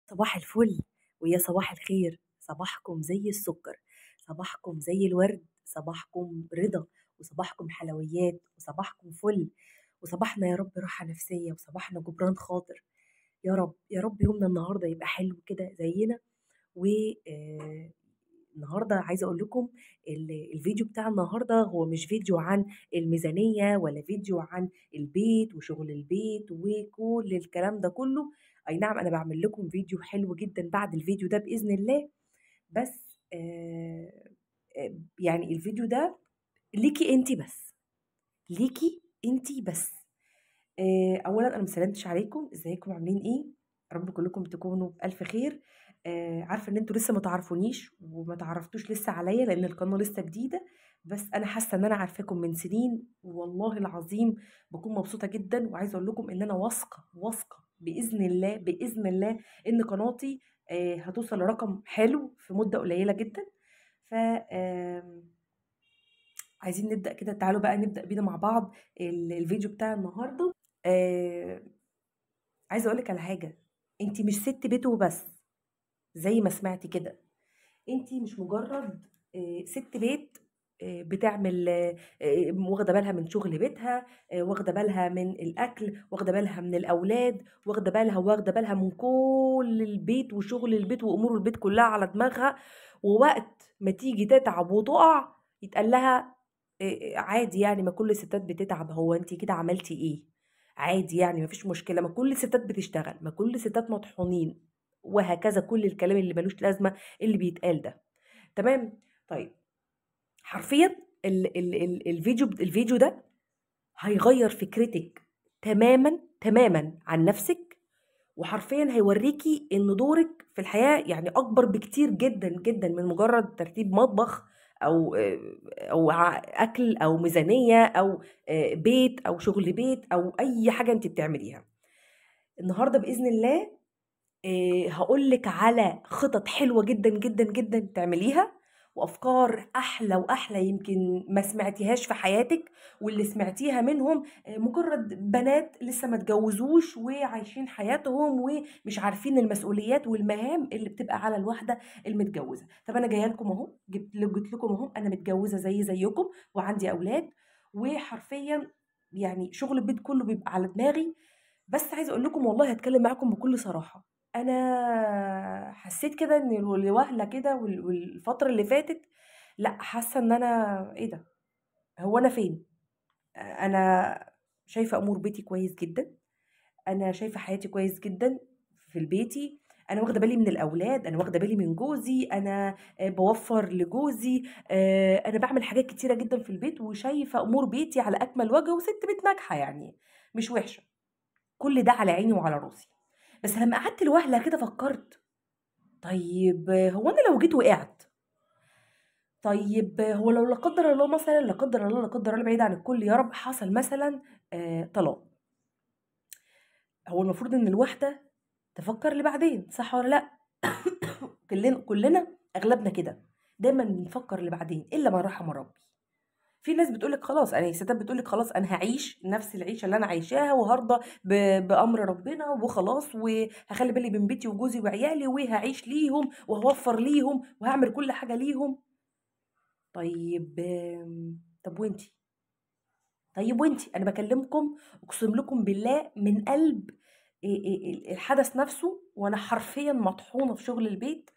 صباح الفل ويا صباح الخير، صباحكم زي السكر، صباحكم زي الورد، صباحكم رضا، وصباحكم حلويات، وصباحكم فل، وصباحنا يا رب راحة نفسية، وصباحنا جبران خاطر. يا رب يا رب يومنا النهارده يبقى حلو كده زينا. و النهارده عايزه اقول لكم الفيديو بتاع النهارده هو مش فيديو عن الميزانيه ولا فيديو عن البيت وشغل البيت وكل الكلام ده كله. اي نعم، انا بعمل لكم فيديو حلو جدا بعد الفيديو ده باذن الله. بس يعني الفيديو ده ليكي انتي بس، ليكي انتي بس. اولا انا مسلمتش عليكم، ازيكم عاملين ايه؟ يا رب كلكم تكونوا بالف خير. عارفه ان انتوا لسه ما تعرفونيش وما تعرفتوش لسه عليا لان القناه لسه جديده. بس انا حاسه ان انا عارفاكم من سنين، والله العظيم بكون مبسوطه جدا، وعايزه اقول لكم ان انا واثقه واثقه باذن الله باذن الله ان قناتي هتوصل لرقم حلو في مده قليله جدا. ف عايزين نبدأ كده، تعالوا بقى نبدأ بينا مع بعض الفيديو بتاع النهارده. آه عايزه اقول لك على حاجه، انت مش ست بيت وبس زي ما سمعتي كده. انت مش مجرد ست بيت بتعمل واخده بالها من شغل بيتها، واخده بالها من الاكل، واخده بالها من الاولاد، واخده بالها من كل البيت وشغل البيت وامور البيت كلها على دماغها. ووقت ما تيجي تتعب وتقع يتقال لها عادي، يعني ما كل الستات بتتعب، هو انت كده عملتي ايه؟ عادي يعني مفيش مشكله، ما كل الستات بتشتغل، ما كل الستات مطحونين، وهكذا كل الكلام اللي ملوش لازمه اللي بيتقال ده. تمام. طيب، حرفيا الفيديو ده هيغير فكرتك تماما تماما عن نفسك، وحرفيا هيوريكي ان دورك في الحياة يعني اكبر بكتير جدا جدا من مجرد ترتيب مطبخ او اكل او ميزانية او بيت او شغل بيت او اي حاجة انت بتعمليها. النهاردة بإذن الله هقولك على خطط حلوة جدا جدا جدا تعمليها، وأفكار أحلى وأحلى يمكن ما سمعتيهاش في حياتك، واللي سمعتيها منهم مجرد بنات لسه ما اتجوزوش وعايشين حياتهم ومش عارفين المسؤوليات والمهام اللي بتبقى على الواحدة المتجوزة. طب أنا جاية لكم أهو، جبت لكم أهو، أنا متجوزة زيكم وعندي أولاد، وحرفيا يعني شغل البيت كله بيبقى على دماغي. بس عايزه اقول لكم والله هتكلم معاكم بكل صراحه، انا حسيت كده ان الوهله كده والفتره اللي فاتت، لا حاسه ان انا ايه ده، هو انا فين؟ انا شايفه امور بيتي كويس جدا، انا شايفه حياتي كويس جدا في بيتي، انا واخده بالي من الاولاد، انا واخده بالي من جوزي، انا بوفر لجوزي، انا بعمل حاجات كتيره جدا في البيت، وشايفه امور بيتي على اكمل وجه، وست بيت ناجحه يعني مش وحشه. كل ده على عيني وعلى راسي. بس لما قعدت لوهله كده فكرت، طيب هو انا لو جيت وقعت، طيب هو لو لا قدر الله مثلا، لا قدر الله لا قدر الله بعيد عن الكل يا رب، حصل مثلا طلاق، هو المفروض ان الواحده تفكر لبعدين، صح ولا لا؟ كلنا اغلبنا كده، دايما بنفكر لبعدين الا ما رحم ربي. في ناس بتقولك خلاص، انا ستات بتقولك خلاص انا هعيش نفس العيشه اللي انا عايشاها وهرضى بامر ربنا وخلاص، وهخلي بالي من بيتي وجوزي وعيالي وهعيش ليهم وهوفر ليهم وهعمل كل حاجه ليهم. طيب طب وانتي؟ طيب وانتي، انا بكلمكم اقسم لكم بالله من قلب الحدث نفسه، وانا حرفيا مطحونه في شغل البيت.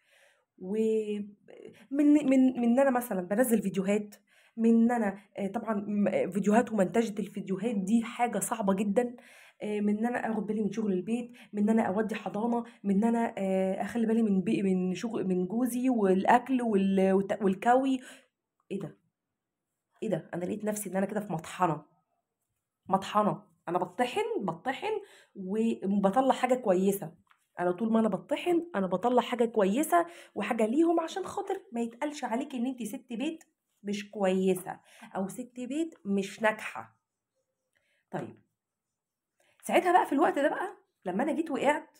ومن ان انا مثلا بنزل فيديوهات، من ان انا طبعا فيديوهات ومنتجة الفيديوهات دي حاجة صعبة جدا، من ان انا اخد بالي من شغل البيت، من ان انا اودي حضانة، من ان انا اخلي بالي من شغل من جوزي والاكل والكوي. ايه ده؟ ايه ده؟ انا لقيت نفسي ان انا كده في مطحنة، مطحنة، انا بطحن وبطلع حاجة كويسة. انا طول ما انا بطحن انا بطلع حاجة كويسة وحاجة ليهم، عشان خاطر ما يتقالش عليكي ان انتي ست بيت مش كويسة او ست بيت مش ناجحة. طيب، ساعتها بقى في الوقت ده بقى لما انا جيت وقعت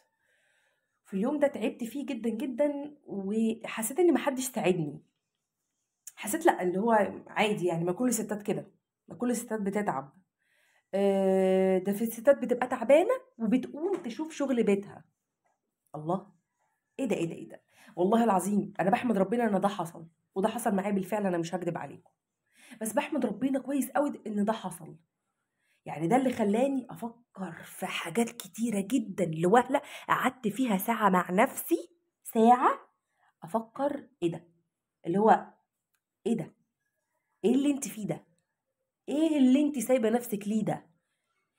في اليوم ده، تعبت فيه جدا جدا وحسيت ان محدش ساعدني. حسيت لا، اللي هو عادي يعني، ما كل الستات كده، ما كل الستات بتتعب، ده في الستات بتبقى تعبانة وبتقوم تشوف شغل بيتها. الله، ايه ده ايه ده ايه ده. والله العظيم انا بحمد ربنا ان ده حصل، وده حصل معايا بالفعل، انا مش هكدب عليكم. بس بحمد ربنا كويس قوي ان ده حصل. يعني ده اللي خلاني افكر في حاجات كتيره جدا لوهله. قعدت فيها ساعه مع نفسي، ساعه افكر ايه ده، اللي هو ايه ده، ايه اللي انت فيه ده، ايه اللي انت سايبه نفسك ليه ده.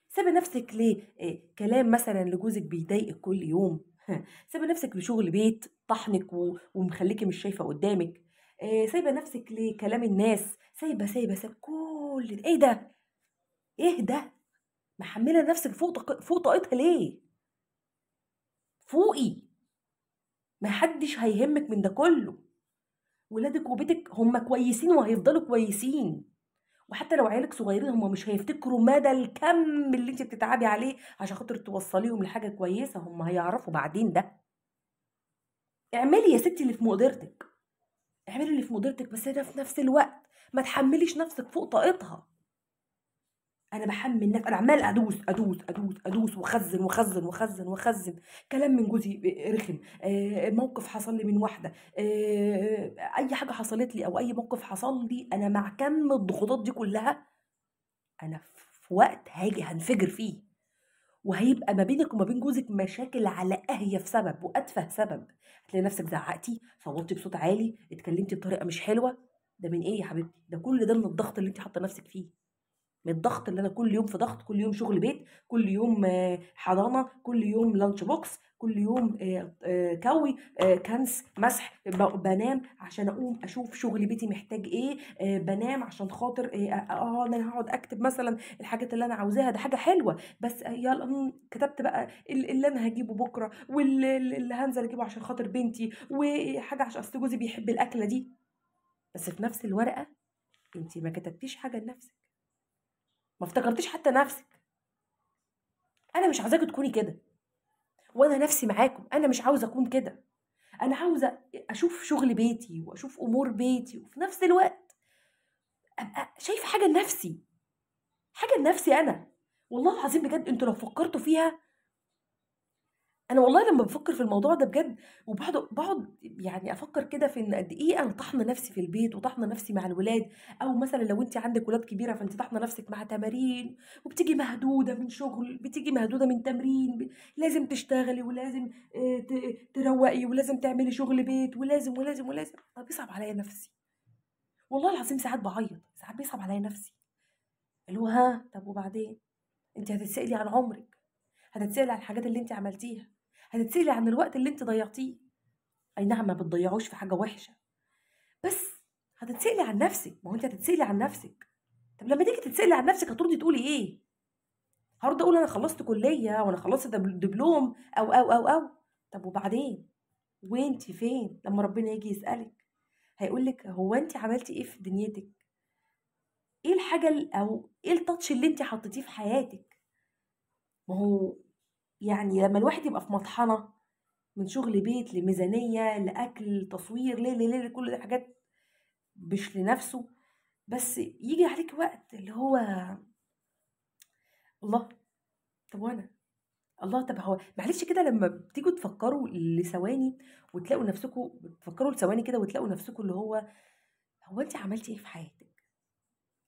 سايبه نفسك ليه إيه؟ كلام مثلا لجوزك بيضايقك كل يوم سايبه نفسك لشغل بيت طحنك ومخليكي مش شايفه قدامك. إيه، سايبه نفسك لكلام الناس، سايبه كل ايه ده، ايه ده. محمله نفسك فوق طاقتها ليه؟ فوقي. ما حدش هيهمك من ده كله. ولادك وبيتك هم كويسين وهيفضلوا كويسين. وحتى لو عيالك صغيرين هم مش هيفتكروا مدى الكم اللي انت بتتعبي عليه عشان خاطر توصليهم لحاجه كويسه، هم هيعرفوا بعدين ده. اعملي يا ستي اللي في مقدرتك، اعملي اللي في مقدرتك، بس ده في نفس الوقت ما تحمليش نفسك فوق طاقتها. انا بحمل نفسي، انا عمال ادوس واخزن. كلام من جوزي رخم، موقف حصل لي من واحده، اي حاجه حصلت لي او اي موقف حصل لي، انا مع كم الضغوطات دي كلها انا في وقت هاجي هنفجر فيه. وهيبقى ما بينك وما بين جوزك مشاكل على اهيف سبب واتفه سبب. هتلاقي نفسك زعقتي، صوتي بصوت عالي، اتكلمتي بطريقه مش حلوه. ده من ايه يا حبيبتي؟ ده كل ده من الضغط اللي انت حاطه نفسك فيه. من الضغط اللي انا كل يوم في ضغط، كل يوم شغل بيت، كل يوم حضانه، كل يوم لانش بوكس، كل يوم كوي، كنس، مسح، بنام عشان اقوم اشوف شغل بيتي محتاج ايه، بنام عشان خاطر انا هقعد اكتب مثلا الحاجات اللي انا عاوزاها. ده حاجه حلوه، بس يلا كتبت بقى اللي انا هجيبه بكره، واللي هنزل اجيبه عشان خاطر بنتي، وحاجه عشان اصل جوزي بيحب الاكله دي. بس في نفس الورقه انت ما كتبتيش حاجه لنفسك، ما افتكرتيش حتى نفسك. انا مش عاوزاكي تكوني كده، وانا نفسي معاكم انا مش عاوزه اكون كده. انا عاوزه اشوف شغل بيتي واشوف امور بيتي، وفي نفس الوقت ابقى شايفه حاجه لنفسي، حاجه لنفسي انا. والله العظيم بجد انتوا لو فكرتوا فيها، انا والله لما بفكر في الموضوع ده بجد وبقعد يعني افكر كده في ان قد ايه انا طحنه نفسي في البيت وطحنه نفسي مع الولاد. او مثلا لو انت عندك ولاد كبيره فانت طحنه نفسك مع تمارين، وبتيجي مهدوده من شغل، بتيجي مهدوده من تمرين، لازم تشتغلي ولازم تروقي ولازم تعملي شغل بيت ولازم. طب بيصعب عليا نفسي. والله العظيم ساعات بعيط، ساعات بيصعب عليا نفسي. اللي هو ها طب وبعدين؟ انت هتتسألي عن عمرك، هتتسألي عن الحاجات اللي انت عملتيها، هتتسألي عن الوقت اللي انت ضيعتيه. اي نعم ما بتضيعوش في حاجه وحشه، بس هتتسألي عن نفسك. ما هو انت هتتسألي عن نفسك. طب لما تيجي تتسألي عن نفسك هتردي تقولي ايه؟ هرد اقول انا خلصت كليه وانا خلصت دبلوم او. طب وبعدين؟ وانت فين لما ربنا يجي يسألك؟ هيقول لك هو انت عملتي ايه في دنيتك؟ ايه الحاجه او ايه التاتش اللي انت حطيتيه في حياتك؟ ما هو يعني لما الواحد يبقى في مطحنه من شغل بيت لميزانيه لاكل تصوير ليه كل دي حاجات مش لنفسه، بس يجي عليك وقت اللي هو الله. طب وانا الله، طب هو معلش كده لما بتيجوا تفكروا لثواني وتلاقوا نفسكم بتفكروا لثواني كده وتلاقوا نفسكم اللي هو هو انت عملتي ايه في حياتك؟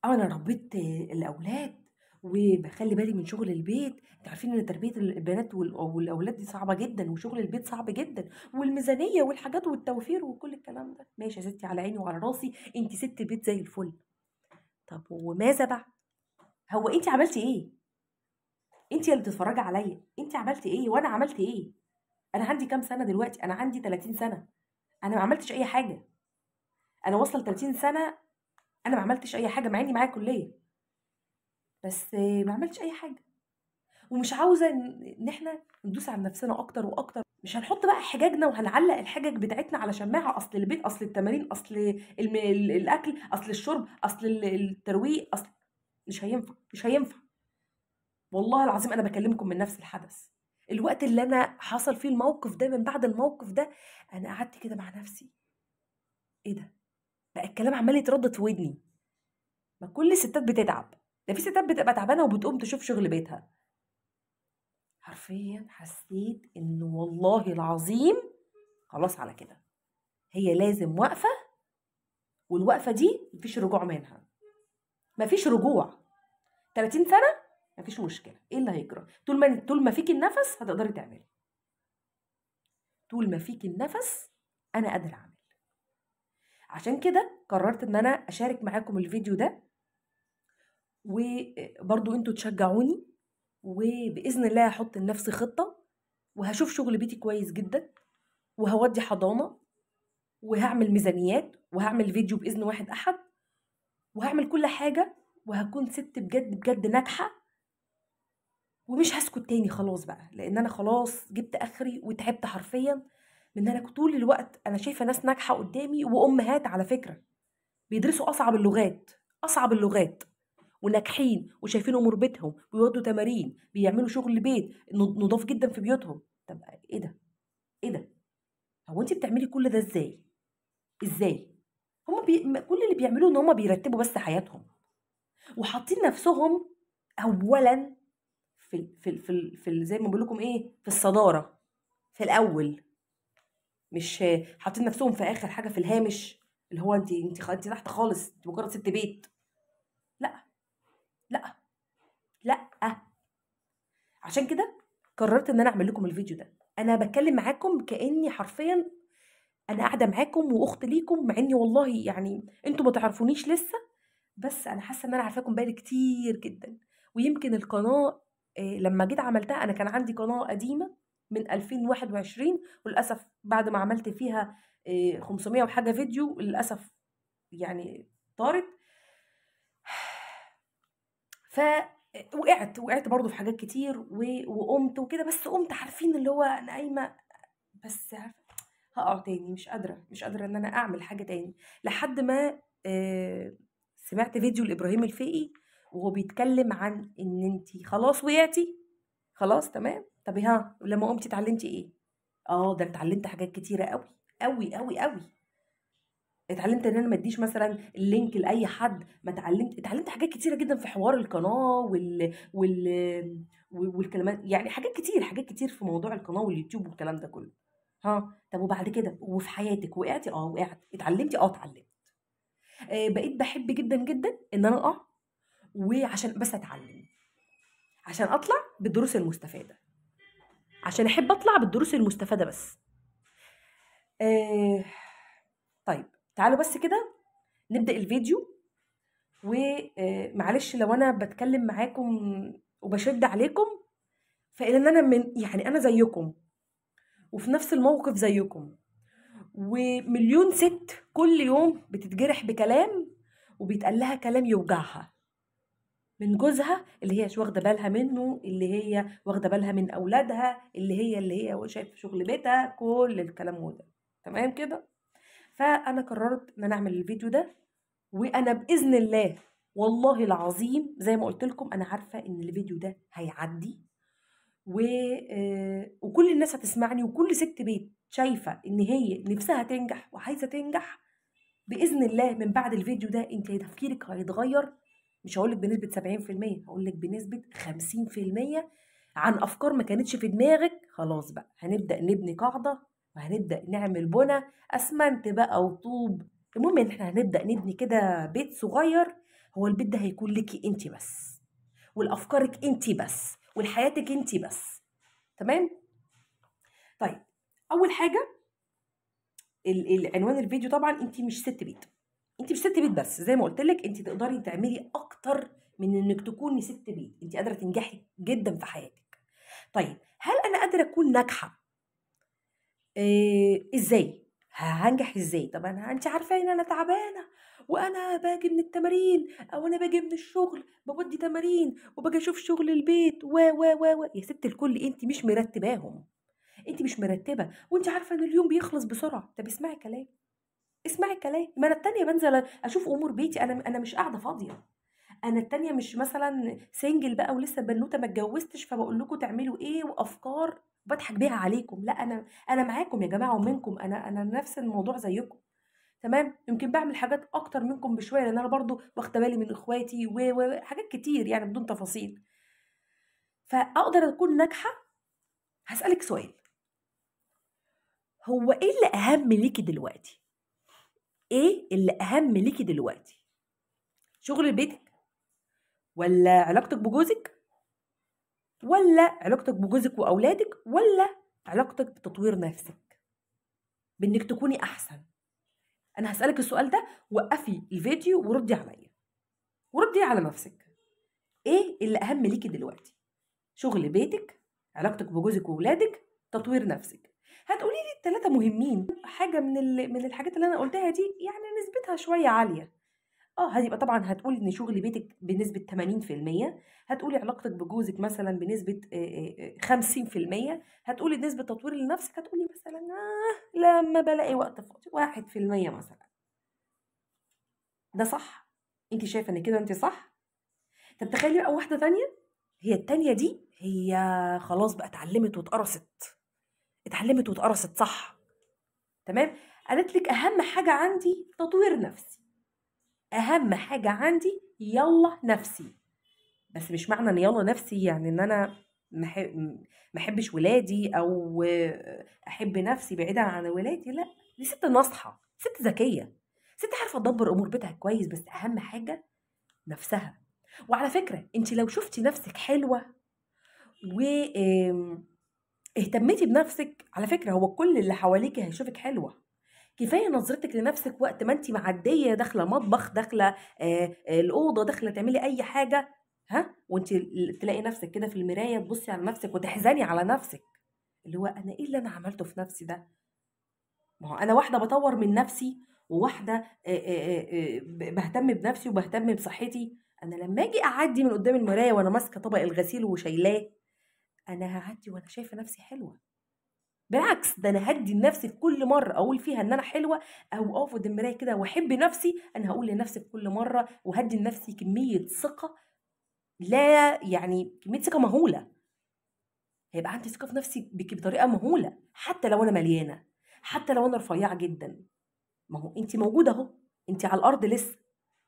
انا ربيت الاولاد وبخلي بالي من شغل البيت. انتوا عارفين ان تربيه البنات والاولاد دي صعبه جدا، وشغل البيت صعب جدا، والميزانيه والحاجات والتوفير وكل الكلام ده. ماشي يا ستي، على عيني وعلى راسي، انت ست بيت زي الفل. طب وماذا بعد؟ هو انت عملتي ايه؟ انت اللي بتتفرجي عليا، انت عملتي ايه وانا عملت ايه؟ انا عندي كام سنه دلوقتي؟ انا عندي 30 سنه. انا ما عملتش اي حاجه. انا واصله ل 30 سنه، انا ما عملتش اي حاجه مع اني معايا كليه، بس ما عملتش اي حاجه. ومش عاوزه ان احنا ندوس على نفسنا اكتر واكتر. مش هنحط بقى حجاجنا وهنعلق الحجج بتاعتنا على شماعه، اصل البيت، اصل التمارين، اصل الاكل، اصل الشرب، اصل الترويق، اصل. مش هينفع، مش هينفع. والله العظيم انا بكلمكم من نفس الحدث. الوقت اللي انا حصل فيه الموقف ده، من بعد الموقف ده انا قعدت كده مع نفسي. ايه ده؟ بقى الكلام عمال يتردد في ودني. ما كل الستات بتتعب، ده في ستات بتبقى تعبانه وبتقوم تشوف شغل بيتها. حرفيا حسيت انه والله العظيم خلاص على كده، هي لازم وقفة، والوقفة دي مفيش رجوع منها، مفيش رجوع. 30 سنة مفيش مشكلة، ايه اللي هيجرى؟ طول ما فيك النفس هتقدري تعملي، طول ما فيك النفس انا قادرة اعمل. عشان كده قررت ان انا اشارك معاكم الفيديو ده، وبرضو انتوا تشجعوني، وباذن الله هحط لنفسي خطة، وهشوف شغل بيتي كويس جدا، وهودي حضانة، وهعمل ميزانيات، وهعمل فيديو بإذن واحد أحد، وهعمل كل حاجة، وهكون ست بجد بجد ناجحة. ومش هسكت تاني خلاص بقى، لأن أنا خلاص جبت آخري وتعبت حرفيا من أنا طول الوقت أنا شايفة ناس ناجحة قدامي، وأمهات على فكرة بيدرسوا أصعب اللغات، أصعب اللغات، وناجحين وشايفين أمور بيتهم، بيودوا تمارين، بيعملوا شغل بيت نضاف جدا في بيوتهم. طب إيه ده؟ إيه ده؟ هو أنت بتعملي كل ده إزاي؟ ازاي؟ كل اللي بيعملوه ان هم بيرتبوا بس حياتهم، وحاطين نفسهم اولا زي ما بقول لكم ايه، في الصداره، في الاول، مش حاطين نفسهم في اخر حاجه في الهامش، اللي هو انت تحت خالص، انت مجرد ست بيت. لا لا لا. عشان كده قررت ان انا اعمل لكم الفيديو ده. انا بتكلم معاكم كاني حرفيا انا قاعده معاكم واخت ليكم، مع اني والله يعني انتوا ما تعرفونيش لسه، بس انا حاسه ان انا عارفاكم بقالي كتير جدا. ويمكن القناه لما جيت عملتها، انا كان عندي قناه قديمه من 2021، وللاسف بعد ما عملت فيها 500 وحاجه فيديو للاسف يعني طارت. ف وقعت برضو في حاجات كتير وقمت وكده، بس قمت عارفين اللي هو انا قايمه، بس عارفه هقع تاني، مش قادره ان انا اعمل حاجه تاني، لحد ما سمعت فيديو لابراهيم الفقي وهو بيتكلم عن ان انتي خلاص وقعتي، خلاص تمام، طب ها لما قمتي اتعلمتي ايه؟ ده انا اتعلمت حاجات كتيره قوي قوي قوي قوي. اتعلمت ان انا ما اديش مثلا اللينك لاي حد، ما اتعلمت حاجات كتيره جدا في حوار القناه والكلمات، يعني حاجات كتير في موضوع القناه واليوتيوب والكلام ده كله. طب وبعد كده وفي حياتك وقعتي؟ وقعت. اتعلمتي؟ اتعلمت. بقيت بحب جدا جدا ان انا اقع، وعشان بس اتعلم، عشان اطلع بالدروس المستفاده، عشان احب اطلع بالدروس المستفاده بس. آه طيب تعالوا بس كده نبدا الفيديو. ومعلش لو انا بتكلم معاكم وبشد عليكم، فان انا يعني انا زيكم، وفي نفس الموقف زيكم، ومليون ست كل يوم بتتجرح بكلام، وبيتقال لها كلام يوجعها من جوزها اللي هي مش واخده بالها منه، اللي هي واخده بالها من اولادها، اللي هي شايف شغل بيتها، كل الكلام ده تمام كده. فانا قررت ان انا اعمل الفيديو ده، وانا باذن الله والله العظيم زي ما قلت لكم انا عارفه ان الفيديو ده هيعدي، وكل الناس هتسمعني، وكل ست بيت شايفه ان هي نفسها تنجح وعايزه تنجح باذن الله من بعد الفيديو ده انت تفكيرك هيتغير. مش هقولك بنسبه 70%، هقولك بنسبه 50%، عن افكار ما كانتش في دماغك. خلاص بقى هنبدا نبني قاعده، وهنبدا نعمل بنى اسمنت بقى وطوب. المهم ان احنا هنبدا نبني كده بيت صغير، هو البيت ده هيكون ليكي انت بس، والافكارك انت بس، ولحياتك انت بس. تمام. طيب اول حاجه العنوان الفيديو، طبعا انت مش ست بيت، انت مش ست بيت بس، زي ما قلت لك انت تقدري تعملي اكتر من انك تكوني ست بيت، انت قادره تنجحي جدا في حياتك. طيب هل انا قادره اكون ناجحه؟ ازاي هنجح ازاي؟ طب انت عارفه ان انا تعبانه، وانا باجي من التمارين، او انا باجي من الشغل بودي تمارين، وباجي اشوف شغل البيت و يا ست الكل، انت مش مرتباهم، انت مش مرتبه، وانت عارفه ان اليوم بيخلص بسرعه. طب اسمعي كلام، اسمعي الكلام. ما انا التانية بنزل اشوف امور بيتي، انا مش قاعده فاضيه. انا التانية مش مثلا سنجل بقى ولسه بنوته ما اتجوزتش فبقول لكم تعملوا ايه وافكار بضحك بيها عليكم. لا، انا معاكم يا جماعه ومنكم، انا نفس الموضوع زيكم. تمام. يمكن بعمل حاجات اكتر منكم بشويه، لان انا برضو واخده بالي من اخواتي وحاجات كتير يعني بدون تفاصيل. فاقدر اكون ناجحه. هسالك سؤال، هو ايه اللي اهم ليكي دلوقتي؟ ايه اللي اهم ليكي دلوقتي؟ شغل بيتك، ولا علاقتك بجوزك، ولا علاقتك بجوزك واولادك، ولا علاقتك بتطوير نفسك، بانك تكوني احسن؟ انا هسألك السؤال ده، وقفي الفيديو وردي عليا، وردي على نفسك. ايه اللي اهم ليكي دلوقتي؟ شغل بيتك، علاقتك بجوزك واولادك، تطوير نفسك؟ هتقولي لي الثلاثه مهمين. حاجه من الحاجات اللي انا قلتها دي يعني نسبتها شويه عاليه. هتبقى طبعا هتقولي ان شغل بيتك بنسبه 80%، هتقولي علاقتك بجوزك مثلا بنسبه 50%، هتقولي نسبه تطوير لنفسك هتقولي مثلا لما بلاقي وقت فاضي 1% مثلا. ده صح؟ انت شايفه ان كده انت صح؟ طب تخيلي بقى واحده تانية، هي التانية دي هي خلاص بقى اتعلمت واتقرصت صح. تمام. قالت لك اهم حاجه عندي تطوير نفسي، اهم حاجه عندي يلا نفسي. بس مش معنى ان يلا نفسي يعني ان انا ما احبش ولادي او احب نفسي بعيدا عن ولادي، لا. دي ست ناصحه، ست ذكيه، ست عارفه تدبر امور بيتها كويس، بس اهم حاجه نفسها. وعلى فكره انت لو شفتي نفسك حلوه و اهتميتي بنفسك، على فكره هو كل اللي حواليك هيشوفك حلوه. كفايه نظرتك لنفسك وقت ما انت معديه داخله مطبخ، داخله الاوضه، داخله تعملي اي حاجه، ها، وانت تلاقي نفسك كده في المرايه تبصي على نفسك وتحزني على نفسك، اللي هو انا ايه اللي انا عملته في نفسي ده؟ ما هو انا واحده بطور من نفسي، وواحده بهتم بنفسي وبهتم بصحتي. انا لما اجي اعدي من قدام المرايه وانا ماسكه طبق الغسيل وشايلاه، انا هعدي وانا شايفه نفسي حلوه. بالعكس، ده انا هدي لنفسي في كل مره اقول فيها ان انا حلوه، او اقف قدام المرايه كده واحب نفسي، انا هقول لنفسي في كل مره وهدي لنفسي كميه ثقه، لا يعني كميه ثقه مهوله. هيبقى عندي ثقه في نفسي بطريقه مهوله، حتى لو انا مليانه، حتى لو انا رفيعه جدا. ما هو انت موجوده اهو، انت على الارض لسه،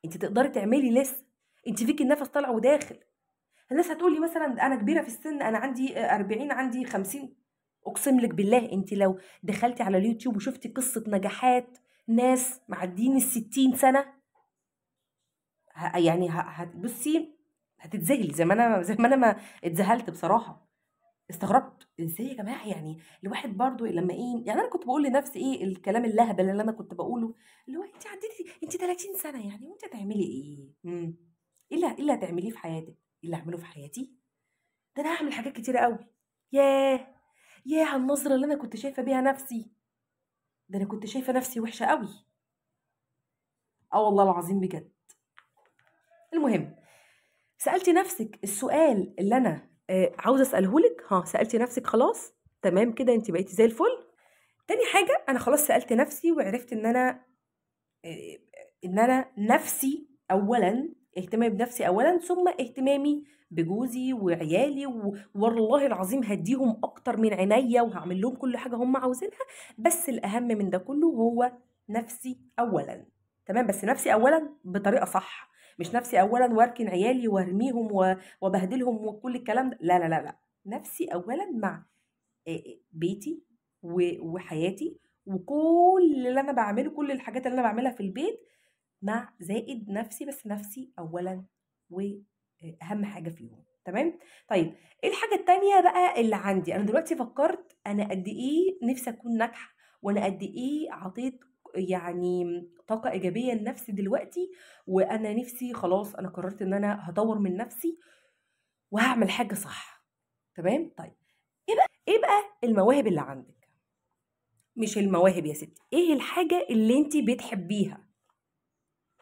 انت تقدري تعملي لسه، انت فيكي النفس طالع وداخل. الناس هتقولي مثلا انا كبيره في السن، انا عندي 40، عندي 50. اقسم لك بالله انت لو دخلتي على اليوتيوب وشفتي قصه نجاحات ناس معديين ال60 سنه، بصي هتتذهلي زي ما انا ما اتذهلت بصراحه. استغربت ازاي يا جماعه، يعني الواحد برضو لما ايه، يعني انا كنت بقول لنفسي ايه الكلام اللهبل اللي انا كنت بقوله، اللي هو انت عديتي، انت 30 سنه يعني، وانت هتعملي ايه؟ ايه اللي هتعمليه في حياتك؟ ايه اللي هعمله في حياتي؟ ده انا هعمل حاجات كتيره قوي. ياه، ياه على النظره اللي انا كنت شايفه بيها نفسي. ده انا كنت شايفه نفسي وحشه قوي. اه والله العظيم بجد. المهم، سالتي نفسك السؤال اللي انا عاوزه اساله لك؟ سالتي نفسك خلاص؟ تمام كده، انت بقيتي زي الفل. تاني حاجه، انا خلاص سالت نفسي وعرفت آه، ان انا نفسي اولا، اهتمامي بنفسي اولا، ثم اهتمامي بجوزي وعيالي، والله العظيم هديهم اكتر من عينيا وهعمل لهم كل حاجه هم عاوزينها. بس الاهم من ده كله هو نفسي اولا. تمام، بس نفسي اولا بطريقه صح، مش نفسي اولا واركن عيالي وارميهم وبهدلهم وكل الكلام ده. لا لا لا لا، نفسي اولا مع بيتي وحياتي وكل اللي انا بعمله، كل الحاجات اللي انا بعملها في البيت، مع زائد نفسي، بس نفسي اولا واهم حاجه فيهم. تمام. طيب، ايه الحاجه التانية بقى اللي عندي؟ انا دلوقتي فكرت انا قد ايه نفسي اكون ناجحه، وانا قد ايه عطيت يعني طاقه ايجابيه لنفسي دلوقتي، وانا نفسي خلاص، انا قررت ان انا هطور من نفسي وهعمل حاجه صح. تمام. طيب، ايه بقى المواهب اللي عندك؟ مش المواهب يا ستي، ايه الحاجه اللي انت بتحبيها؟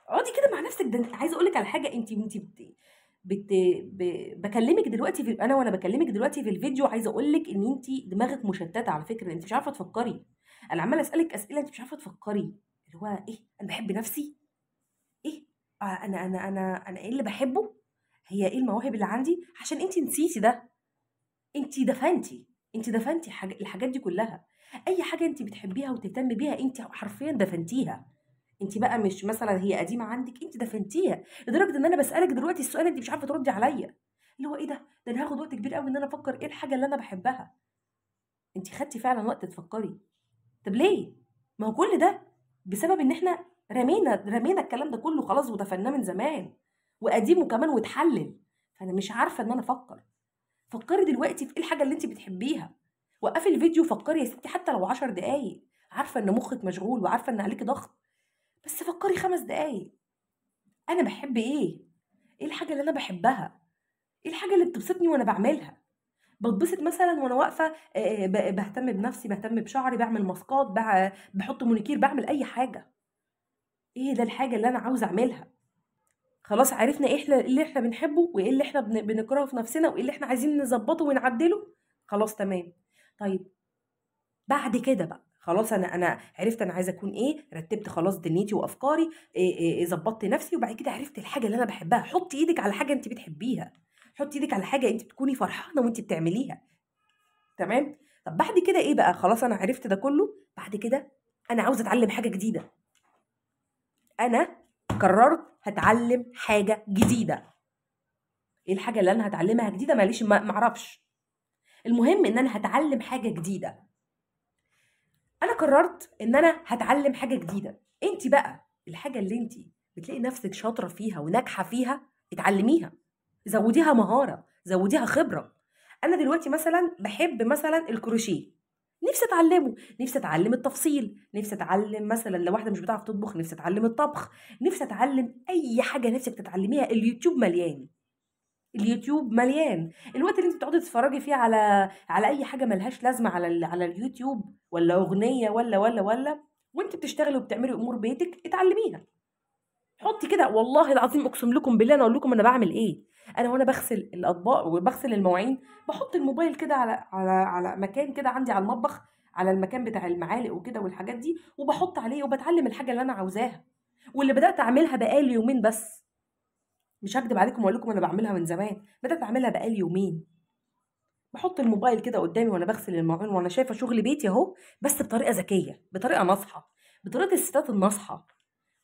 اقعدي كده مع نفسك. ده عايزه اقول لك على حاجه، انت بت... بكلمك دلوقتي وانا بكلمك دلوقتي في الفيديو، عايزه اقول لك ان انت دماغك مشتته على فكره، انت مش عارفه تفكري. انا عماله اسالك اسئله انت مش عارفه تفكري، اللي هو ايه؟ انا بحب نفسي؟ ايه؟ انا ايه اللي بحبه؟ هي ايه المواهب اللي عندي؟ عشان انت نسيتي ده، انت دفنتي الحاجات دي كلها. اي حاجه انت بتحبيها وتهتمي بيها انت حرفيا دفنتيها. انت بقى مش مثلا هي قديمه عندك، انت دفنتيها لدرجه ان انا بسالك دلوقتي السؤال انت مش عارفه تردي عليا، اللي هو ايه ده انا هاخد وقت كبير قوي ان انا افكر ايه الحاجه اللي انا بحبها. انت خدتي فعلا وقت تفكري. طب ليه؟ ما هو كل ده بسبب ان احنا رمينا الكلام ده كله خلاص ودفناه من زمان، وقديم وكمان واتحلل. فانا مش عارفه ان انا افكر. فكري دلوقتي في ايه الحاجه اللي انت بتحبيها. وقفي الفيديو وفكري يا ستي حتى لو 10 دقايق. عارفه ان مخك مشغول وعارفه ان عليكي ضغط، بس فكري 5 دقايق. انا بحب ايه؟ ايه الحاجه اللي انا بحبها؟ ايه الحاجه اللي بتبسطني وانا بعملها؟ بتبسط مثلا وانا واقفه بهتم بنفسي، بهتم بشعري، بعمل ماسكات، بحط مونيكير، بعمل اي حاجه. ايه ده الحاجه اللي انا عاوزه اعملها؟ خلاص عرفنا ايه اللي احنا بنحبه، وايه اللي احنا بنكرهه في نفسنا، وايه اللي احنا عايزين نظبطه ونعدله. خلاص تمام. طيب بعد كده بقى خلاص انا عرفت انا عايزه اكون ايه، رتبت خلاص دنيتي وافكاري، ظبطت نفسي، وبعد كده عرفت الحاجه اللي انا بحبها. حطي ايدك على حاجه انت بتحبيها، حطي ايدك على حاجه انت بتكوني فرحانه وانت بتعمليها. تمام. طب بعد كده ايه بقى؟ خلاص انا عرفت ده كله. بعد كده انا عاوزه اتعلم حاجه جديده. انا قررت هتعلم حاجه جديده. ايه الحاجه اللي انا هتعلمها جديده؟ معلش ما اعرفش. المهم ان انا هتعلم حاجه جديده. انا قررت ان انا هتعلم حاجه جديده. انت بقى الحاجه اللي انت بتلاقي نفسك شاطره فيها وناجحه فيها، اتعلميها، زوديها مهاره، زوديها خبره. انا دلوقتي مثلا بحب مثلا الكروشيه، نفسي اتعلمه، نفسي اتعلم التفصيل، نفسي اتعلم مثلا لو واحده مش بتعرف تطبخ نفسي اتعلم الطبخ، نفسي اتعلم اي حاجه نفسك تتعلميها. اليوتيوب مليان، اليوتيوب مليان. الوقت اللي انت بتقعدي تتفرجي فيه على اي حاجه ملهاش لازمه على اليوتيوب، ولا اغنيه ولا وانت بتشتغلي وبتعملي امور بيتك، اتعلميها. حطي كده، والله العظيم اقسم لكم بالله انا اقول لكم انا بعمل ايه. انا وانا بغسل الاطباق وبغسل المواعين بحط الموبايل كده على مكان كده عندي على المطبخ، على المكان بتاع المعالق وكده والحاجات دي، وبحط عليه وبتعلم الحاجه اللي انا عاوزاها، واللي بدات اعملها بقالي يومين بس. مش هكدب عليكم واقول لكم انا بعملها من زمان، بدات اعملها بقالي يومين. بحط الموبايل كده قدامي وانا بغسل المواعين وانا شايفه شغل بيتي اهو، بس بطريقه ذكيه، بطريقه ناصحه، بطريقه الستات الناصحه.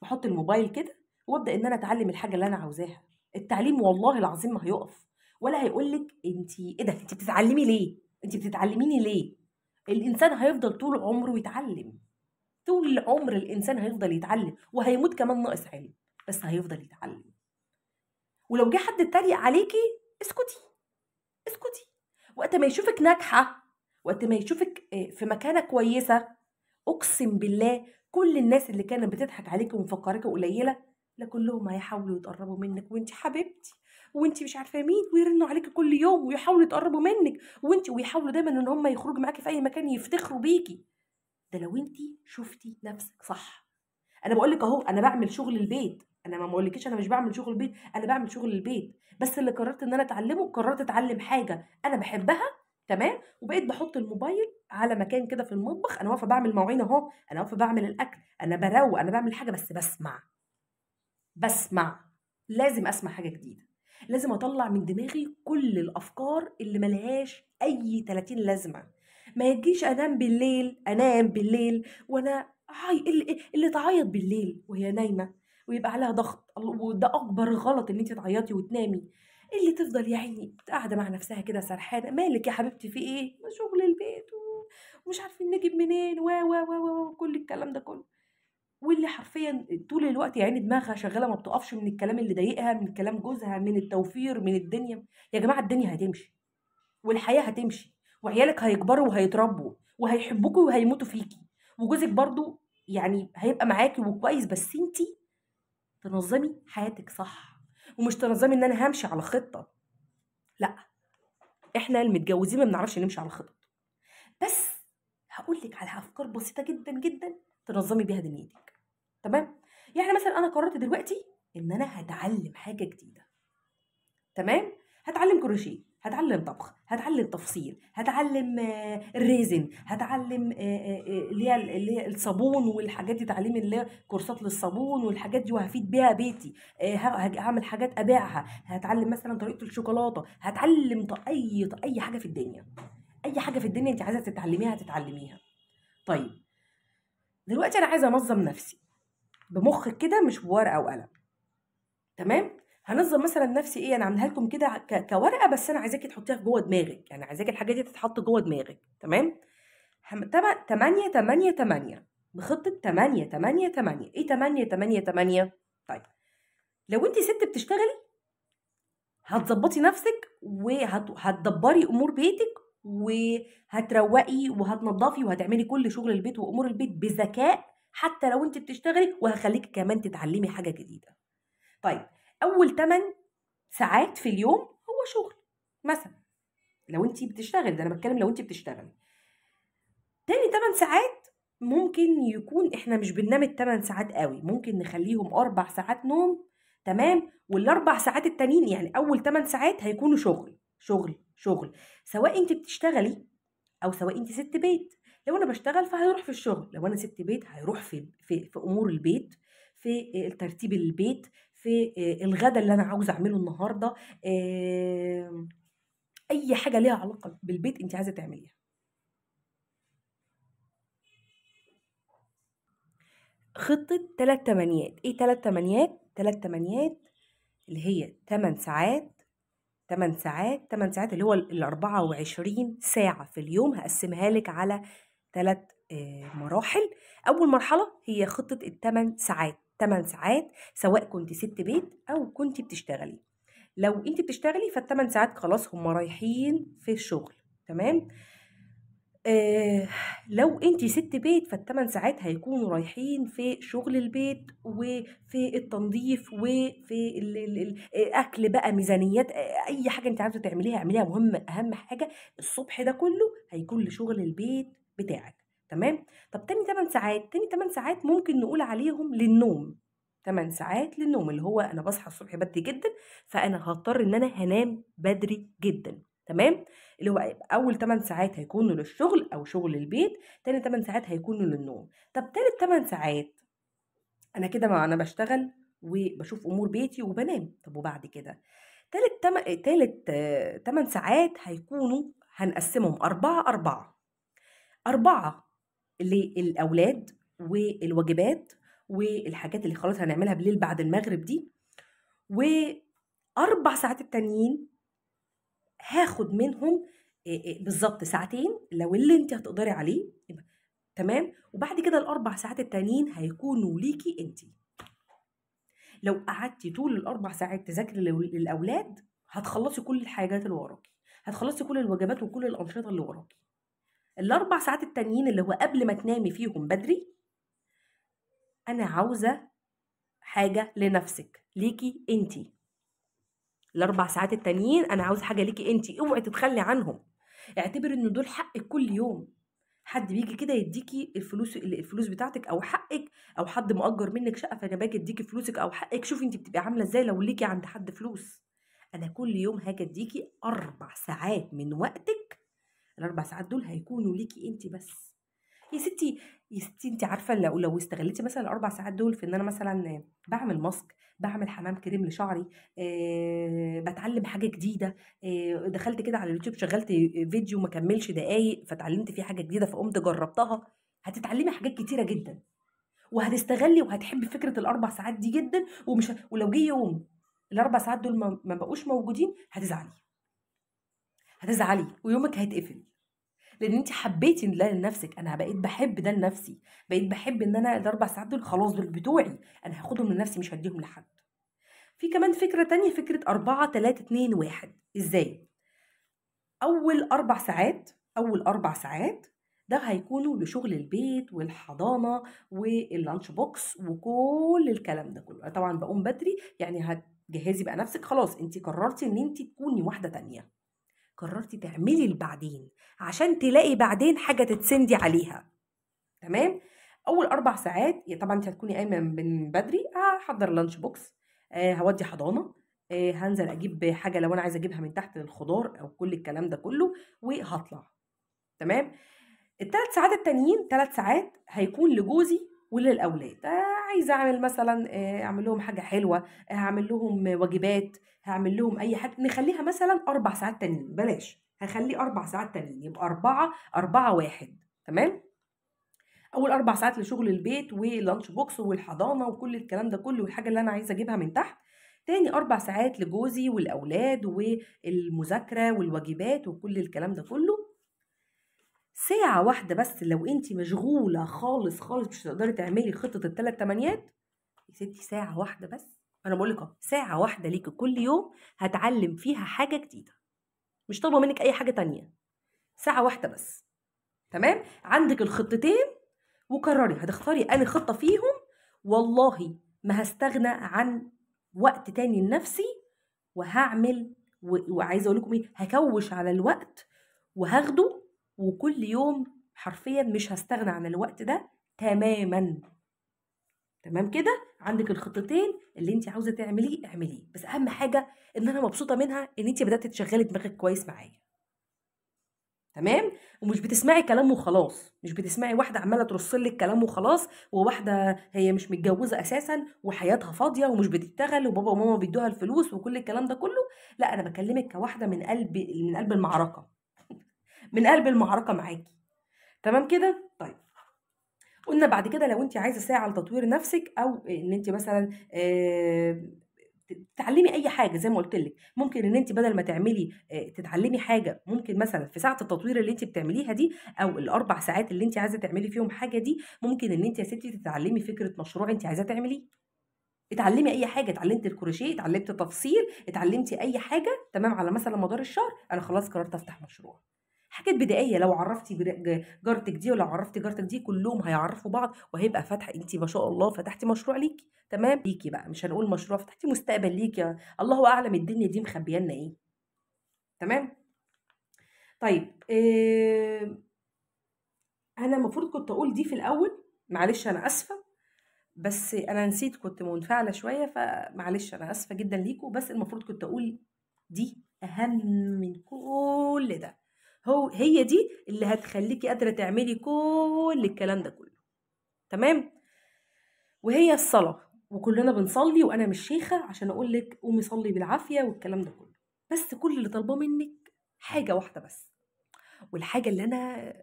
بحط الموبايل كده وابدا ان انا اتعلم الحاجه اللي انا عاوزاها. التعليم والله العظيم ما هيقف، ولا هيقول لك انت ايه ده، انت بتتعلمي ليه، انت بتتعلميني ليه. الانسان هيفضل طول عمره يتعلم، طول العمر الانسان هيفضل يتعلم، وهيموت كمان ناقص علم، بس هيفضل يتعلم. ولو جه حد اتريق عليكي، اسكتي، اسكتي. وقت ما يشوفك ناجحه، وقت ما يشوفك في مكانه كويسه، اقسم بالله كل الناس اللي كانت بتضحك عليكي ومفكراكي قليله، لا كلهم هيحاولوا يتقربوا منك، وانت حبيبتي، وانت مش عارفه مين، ويرنوا عليكي كل يوم ويحاولوا يتقربوا منك، ويحاولوا دايما ان هم يخرجوا معاكي في اي مكان يفتخروا بيكي. ده لو انت شفتي نفسك صح. انا بقول لك اهو انا بعمل شغل البيت، انا ما بقولكيش انا مش بعمل شغل البيت، انا بعمل شغل البيت، بس اللي قررت ان انا اتعلمه، قررت اتعلم حاجه انا بحبها. تمام. وبقيت بحط الموبايل على مكان كده في المطبخ، انا واقفه بعمل مواعين اهو، انا واقفه بعمل الاكل، انا بروق، انا بعمل حاجه، بس بسمع. لازم اسمع حاجه جديده، لازم اطلع من دماغي كل الافكار اللي ملهاش اي 30 لازمه. ما يجيش انام بالليل وانا اللي تعيط بالليل وهي نايمه ويبقى عليها ضغط، وده اكبر غلط ان انت تعيطي وتنامي. اللي تفضل يا عيني قاعده مع نفسها كده سرحانه، مالك يا حبيبتي في ايه؟ شغل البيت ومش عارفين نجيب منين وكل الكلام ده كله. واللي حرفيا طول الوقت يعني دماغها شغاله ما بتقفش من الكلام اللي ضايقها، من كلام جوزها، من التوفير، من الدنيا. يا جماعه الدنيا هتمشي، والحياه هتمشي، وعيالك هيكبروا وهيتربوا وهيحبوكوا وهيموتوا فيكي، وجوزك برضو يعني هيبقى معاكي وكويس، بس انتي تنظمي حياتك صح. ومش تنظمي ان انا همشي على خطه، لا، احنا المتجوزين ما بنعرفش نمشي على خطط. بس هقول لك على افكار بسيطه جدا جدا تنظمي بيها دنيتك. تمام. يعني مثلا انا قررت دلوقتي ان انا هتعلم حاجه جديده. تمام. هتعلم كروشيه، هتعلم طبخ، هتعلم تفصيل، هتعلم الريزن، هتعلم اللي هي الصابون والحاجات دي، تعليم اللي هي كورسات للصابون والحاجات دي، وهفيد بيها بيتي. هعمل حاجات ابيعها، هتعلم مثلا طريقه الشوكولاته، هتعلم اي حاجه في الدنيا، اي حاجه في الدنيا انت عايزه تتعلميها هتتعلميها. طيب دلوقتي انا عايزه انظم نفسي بمخك كده، مش بورقه وقلم. تمام. هنظم مثلا نفسي ايه، انا عاملها لكم كده كورقه، بس انا عايزاكي تحطيها في جوه دماغك، يعني عايزاكي الحاجات دي تتحط جوه دماغك. تمام. 8 8 8 بخطة 8 8 8. ايه 8 8 8؟ طيب لو انت ست بتشتغلي هتظبطي نفسك وهتدبري امور بيتك وهتروقي وهتنضفي وهتعملي كل شغل البيت وامور البيت بذكاء حتى لو انت بتشتغلي، وهخليكي كمان تتعلمي حاجة جديدة. طيب اول 8 ساعات في اليوم هو شغل مثلا، لو انت بتشتغلي، ده انا بتكلم لو انت بتشتغلي. تاني 8 ساعات ممكن يكون احنا مش بننام ال8 ساعات قوي، ممكن نخليهم 4 ساعات نوم. تمام، والاربع ساعات التانيين يعني اول 8 ساعات هيكونوا شغل شغل شغل، سواء انت بتشتغلي او سواء انت ست بيت. لو انا بشتغل فهيروح في الشغل، لو انا ست بيت هيروح في امور البيت، في ترتيب البيت، في الغدا اللي انا عاوزه اعمله النهارده، اي حاجه ليها علاقه بالبيت انت عايزه تعمليها. خطة 3 تمانيات. ايه 3 تمانيات؟ 3 تمانيات اللي هي 8 ساعات، 8 ساعات 8 ساعات اللي هو ال 24 ساعة في اليوم، هقسمها لك على 3 مراحل. أول مرحلة هي خطة ال8 ساعات، 8 ساعات سواء كنت ست بيت أو كنت بتشتغلي. لو انت بتشتغلي فال8 ساعات خلاص هم رايحين في الشغل. تمام. آه، لو انتي ست بيت فال8 ساعات هيكونوا رايحين في شغل البيت وفي التنظيف وفي الاكل بقى، ميزانيات، اي حاجه انت عايزه تعمليها اعمليها. مهم، اهم حاجه الصبح ده كله هيكون لشغل البيت بتاعك. تمام. طب تاني 8 ساعات، تاني 8 ساعات ممكن نقول عليهم للنوم. 8 ساعات للنوم اللي هو انا بصحى الصبح بدري جدا، فانا هضطر ان انا هنام بدري جدا. تمام. اللي هو اول 8 ساعات هيكونوا للشغل او شغل البيت، تاني 8 ساعات هيكونوا للنوم. طب تالت 8 ساعات انا كده، ما انا بشتغل وبشوف امور بيتي وبنام. طب وبعد كده تالت 8 ساعات هيكونوا، هنقسمهم 4 4. 4 للاولاد والواجبات والحاجات اللي خلاص هنعملها بالليل بعد المغرب دي، واربع ساعات التانيين هاخد منهم بالظبط ساعتين لو اللي انت هتقدري عليه. تمام. وبعد كده الاربع ساعات التانيين هيكونوا ليكي انت. لو قعدتي طول الاربع ساعات تذاكري للاولاد هتخلصي كل الحاجات اللي وراكي، هتخلصي كل الوجبات وكل الانشطه اللي وراكي. الاربع ساعات التانيين اللي هو قبل ما تنامي فيهم بدري، انا عاوزه حاجه لنفسك ليكي انت. الاربع ساعات التانيين انا عاوزه حاجه ليكي انت، اوعي تتخلي عنهم. اعتبر ان دول حقك كل يوم. حد بيجي كده يديكي الفلوس بتاعتك او حقك، او حد مؤجر منك شقه فانا باجي اديكي فلوسك او حقك. شوفي انت بتبقى عامله ازاي لو ليكي عند حد فلوس. انا كل يوم هاجي اديكي 4 ساعات من وقتك، الاربع ساعات دول هيكونوا ليكي انت بس. يا ستي، يا ستي انت عارفه لو استغلتي مثلا الاربع ساعات دول في ان انا مثلا بعمل ماسك، بعمل حمام كريم لشعري، بتعلم حاجه جديده، دخلت كده على اليوتيوب شغلت فيديو ما كملش دقايق فتعلمت فيه حاجه جديده فقمت جربتها، هتتعلمي حاجات كتيره جدا وهتستغلي وهتحبي فكره الاربع ساعات دي جدا. ولو جه يوم الاربع ساعات دول ما بقوش موجودين هتزعلي، هتزعلي ويومك هيتقفل، لان انت حبيتي ده لنفسك. انا بقيت بحب ده لنفسي، بقيت بحب ان انا الاربع ساعات دول خلاص دول بتوعي، انا هاخدهم لنفسي مش هديهم لحد. في كمان فكرة تانية، فكرة 4 3 2 1. ازاي؟ اول 4 ساعات ده هيكونوا لشغل البيت والحضانة واللانش بوكس وكل الكلام ده كله. أنا طبعا بقوم بدري يعني هتجهزي بقى نفسك، خلاص انت قررتي ان انت تكوني واحدة تانية، قررتي تعملي البعدين عشان تلاقي بعدين حاجة تتسندي عليها. تمام. اول 4 ساعات طبعا انت هتكوني قايمه من بدري، هحضر لانش بوكس، هودي حضانه، هنزل اجيب حاجه لو انا عايزه اجيبها من تحت الخضار او كل الكلام ده كله وهطلع. تمام. ال3 ساعات التانيين 3 ساعات هيكون لجوزي وللاولاد. عايزه اعمل مثلا اعمل لهم حاجه حلوه، هعمل لهم واجبات، هعمل لهم اي حاجه. نخليها مثلا 4 ساعات تانيين، بلاش هخليه 4 ساعات تانيين، يبقى 4 4 1. تمام. اول 4 ساعات لشغل البيت واللانش بوكس والحضانه وكل الكلام ده كله والحاجه اللي انا عايزه اجيبها من تحت. تاني 4 ساعات لجوزي والاولاد والمذاكره والواجبات وكل الكلام ده كله. ساعة واحدة بس لو انت مشغولة خالص خالص مش هتقدري تعملي خطة ال3 تمانيات يا ستي. ساعة واحدة بس، انا بقول لك اهو، ساعة واحدة ليكي كل يوم هتعلم فيها حاجة جديدة، مش طالبة منك اي حاجة تانية. ساعة واحدة بس. تمام؟ عندك الخطتين وقرري هتختاري انهي خطة فيهم. والله ما هستغنى عن وقت تاني لنفسي، وهعمل وعايزه اقول لكم ايه، هكوش على الوقت وهاخده، وكل يوم حرفيا مش هستغنى عن الوقت ده تماما. تمام كده؟ عندك الخطتين اللي انت عاوزه تعمليه اعمليه، بس اهم حاجه ان انا مبسوطه منها ان انت بدات تشغلي دماغك كويس معايا. تمام؟ ومش بتسمعي كلام وخلاص، مش بتسمعي واحده عماله ترص لك كلام وخلاص، وواحده هي مش متجوزه اساسا وحياتها فاضيه ومش بتشتغل وبابا وماما بيدوها الفلوس وكل الكلام ده كله. لا، انا بكلمك كواحده من قلب المعركه، من قلب المعركه معاكي. تمام كده؟ طيب، قلنا بعد كده لو انت عايزه ساعه لتطوير نفسك، او ان انت مثلا تتعلمي اي حاجه زي ما قلت لك، ممكن ان انت بدل ما تعملي تتعلمي حاجه، ممكن مثلا في ساعه التطوير اللي انت بتعمليها دي، او ال4 ساعات اللي انت عايزه تعملي فيهم حاجه دي، ممكن ان انت يا ستي تتعلمي فكره مشروع انت عايزه تعمليه. اتعلمي اي حاجه، اتعلمتي الكروشيه، اتعلمتي تفصيل، اتعلمتي اي حاجه، تمام، على مثلا مدار الشهر انا خلاص قررت افتح مشروع. حاجات بدائيه، لو عرفتي جارتك دي ولو عرفتي جارتك دي كلهم هيعرفوا بعض، وهيبقى فاتحه انت ما شاء الله فتحتي مشروع ليكي. تمام، ليكي بقى، مش هنقول مشروع، فتحتي مستقبل ليكي، الله اعلم الدنيا دي مخبيانا ايه. تمام. طيب انا المفروض كنت اقول دي في الاول، معلش انا اسفه، بس انا نسيت، كنت منفعله شويه، فمعلش انا اسفه جدا ليكم، بس المفروض كنت اقول دي اهم من كل ده. هي دي اللي هتخليكي قادره تعملي كل الكلام ده كله. تمام. وهي الصلاه، وكلنا بنصلي، وانا مش شيخه عشان اقول لك قومي صلي بالعافيه والكلام ده كله، بس كل اللي طالباه منك حاجه واحده بس، والحاجة اللي أنا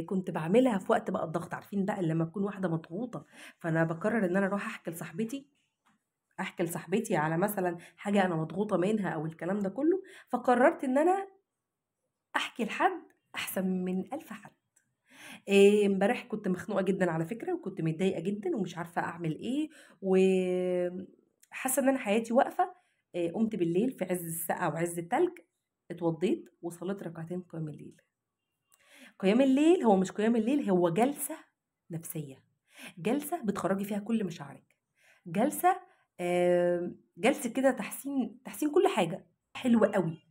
كنت باعملها في وقت بقى الضغط، عارفين بقى لمّا أكون واحدة مضغوطة، فأنا باقرر إن أنا أروح أحكي لصاحبتي على مثلًا حاجة أنا مضغوطة منها أو الكلام ده كله، فقررت إن أنا أحكي لحد أحسن من 1000 حد. امبارح كنت مخنوقة جدًا على فكرة، وكنت متضايقة جدًا ومش عارفة أعمل إيه، حاسة إن أنا حياتي واقفة. قُمت بالليل في عز السقعة وعز التلج، اتوضيت وصليت ركعتين قيام الليل. قيام الليل هو مش قيام الليل، هو جلسة نفسية، جلسة بتخرّجي فيها كل مشاعرِك، جلسة جلسة كده تحسين كل حاجة، حلوة أوي.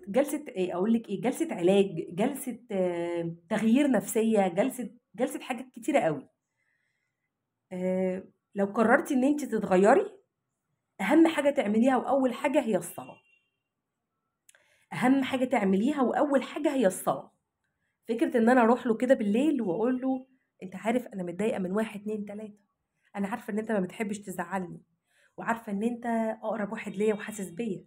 جلسة أقول لِك إيه، جلسة علاج، جلسة تغيير نفسية، جلسة حاجات كتيرة أوي. لو قررتِ إن أنتِ تتغيّري، أهم حاجة تعمليها وأول حاجة هي الصلاة، أهم حاجة تعمليها وأول حاجة هي الصلاة. فكرة إن أنا أروح له كده بالليل وأقول له أنت عارف أنا متضايقة من 1، 2، 3، أنا عارفة إن أنت ما بتحبش تزعّلني، وعارفة إن أنت أقرب واحد ليّا وحاسس بيّا،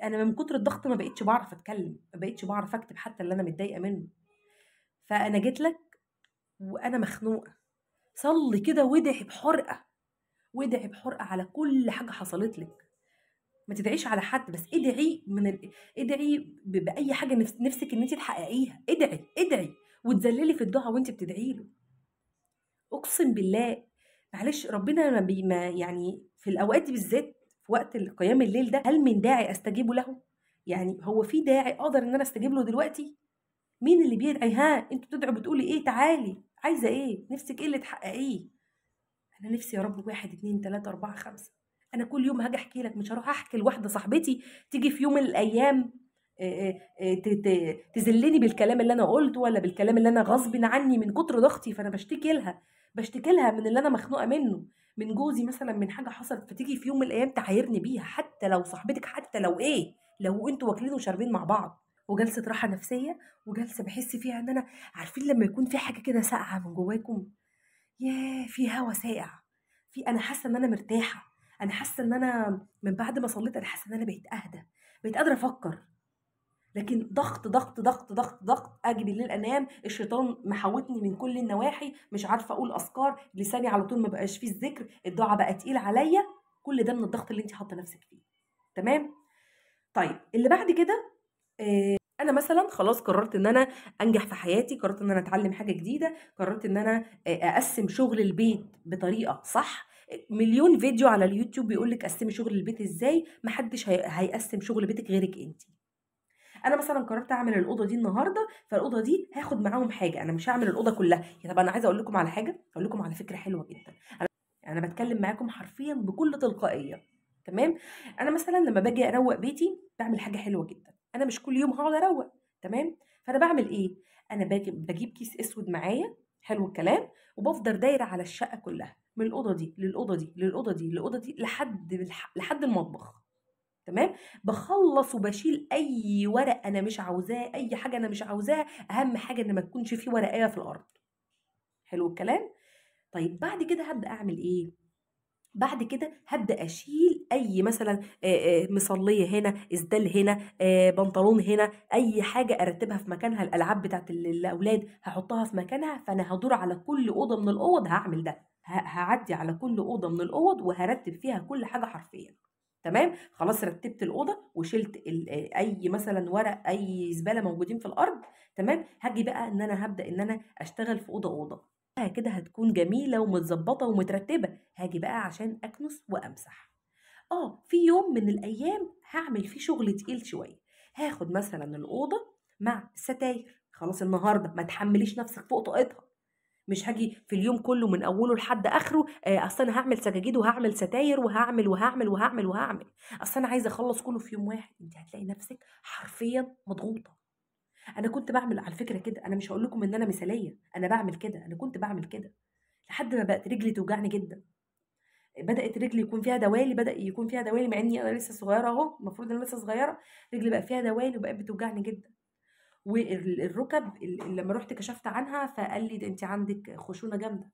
أنا من كتر الضغط ما بقيتش باعرف أتكلم، ما بقيتش باعرف أكتب حتى اللي أنا متضايقة منه، فأنا جيت لك وأنا مخنوقة، صلّي كده وادعي بحُرقة، وادعي بحُرقة على كل حاجة حصلت لِك، ما تدعيش على حد، بس ادعي بأي حاجة نِفْسِك إن أنتِ تحققيها، ادعي واتذلّلي في الدعا وأنتِ بتدعي له. أقسم بالله، معلش ربنا ما يعني في الأوقات دي بالذات، في وقت قيام الليل ده، هل من داعي أستجيب له؟ يعني هو في داعي أقدر إن أنا أستجيب له دلوقتي؟ مين اللي بيدعي؟ ها أنتم بتدعوا بتقولي إيه؟ تعالي، عايزة إيه؟ نفسِك إيه اللي تحققيه؟ أنا نفسي يا رب 1، 2، 3، 4، 5. أنا كل يوم هاجي أحكي لك، مش هاروح أحكي لواحدة صاحبتي تيجي في يوم من الأيام تذلني بالكلام اللي أنا قلته، ولا بالكلام اللي أنا غصب عني من كتر ضغطي، فأنا بشتكي لها من اللي أنا مخنوقة منه، من جوزي مثلا، من حاجة حصلت، فتيجي في يوم من الأيام تعايرني بيها، حتى لو صاحبتك، حتى لو إيه، لو أنتوا واكلين وشاربين مع بعض. وجلسة راحة نفسية، وجلسة بحس فيها إن أنا، عارفين لما يكون في حاجة كده ساقعة من جواكم، ياه! في هوا ساقع، أنا حاسة إن أنا مرتاحة، أنا حاسة إن أنا من بعد ما صليت أنا حاسة إن أنا بقيت أهدى، بقيت قادرة أفكّر. لكن ضغط، ضغط، ضغط، ضغط، ضغط، آجي بالليل أنام الشيطان محاوطني من كل النواحي، مش عارفة أقول أذكار، لساني على طول ما بقاش فيه الذكر، الدعا بقى تقيل عليَّ، كل ده من الضغط اللي أنتِ حاطة نفسِك فيه. تمام؟ طيب اللي بعد كده انا مثلا خلاص قررت ان انا انجح في حياتي، قررت ان انا اتعلم حاجه جديده، قررت ان انا اقسم شغل البيت بطريقه صح. مليون فيديو على اليوتيوب بيقول لك قسمي شغل البيت ازاي، محدش هيقسم شغل بيتك غيرك انت. انا مثلا قررت اعمل الاوضه دي النهارده، فالاوضه دي هاخد معاهم حاجه، انا مش هعمل الاوضه كلها. يا طب انا عايزه اقول لكم على حاجه، اقول لكم على فكره حلوه جدا. انا بتكلم معاكم حرفيا بكل تلقائيه. تمام. انا مثلا لما باجي اروق بيتي بعمل حاجه حلوه جدا، انا مش كل يوم هقعد اروق. تمام. فانا بعمل ايه؟ انا بجيب كيس اسود معايا، حلو الكلام، وبفضل دايره على الشقه كلها، من الاوضه دي للاوضه دي للاوضه دي للاوضه دي لحد المطبخ. تمام. بخلص وبشيل اي ورق انا مش عاوزاه، اي حاجه انا مش عاوزاها، اهم حاجه ان ما تكونش في ورقيه في الارض. حلو الكلام. طيب بعد كده هبدا اعمل ايه؟ بعد كده هبدا اشيل اي مثلا مصليه هنا، اسدال هنا، بنطلون هنا، اي حاجه ارتبها في مكانها، الالعاب بتاعت الاولاد هحطها في مكانها. فانا هدور على كل اوضه من الاوض، هعمل ده، هعدي على كل اوضه من الاوض وهرتب فيها كل حاجه حرفيا. تمام. خلاص رتبت الاوضه وشلت اي مثلا ورق، اي زباله موجودين في الارض. تمام. هاجي بقى ان انا هبدا ان انا اشتغل في اوضه اوضه كده، هتكون جميله ومتظبطه ومترتبه. هاجي بقى عشان اكنس وامسح. في يوم من الايام هعمل فيه شغل تقيل شويه، هاخد مثلا الاوضه مع الستاير. خلاص النهارده ما تحمليش نفسك فوق طاقتها، مش هاجي في اليوم كله من اوله لحد اخره اصل انا هعمل سجاجيد وهعمل ستاير وهعمل وهعمل وهعمل وهعمل، اصل انا عايزه اخلص كله في يوم واحد. انت هتلاقي نفسك حرفيا مضغوطه. انا كنت بعمل على فكره كده، انا مش هقول لكم ان انا مثاليه، انا بعمل كده، انا كنت بعمل كده لحد ما بقت رجلي توجعني جدا. بدات رجلي يكون فيها دوالي، بدا يكون فيها دوالي مع اني انا لسه صغيره اهو، المفروض ان انا لسه صغيره. رجلي بقى فيها دوالي وبقت بتوجعني جدا. والركب لما رحت كشفت عنها فقال لي ده انت عندك خشونه جامده،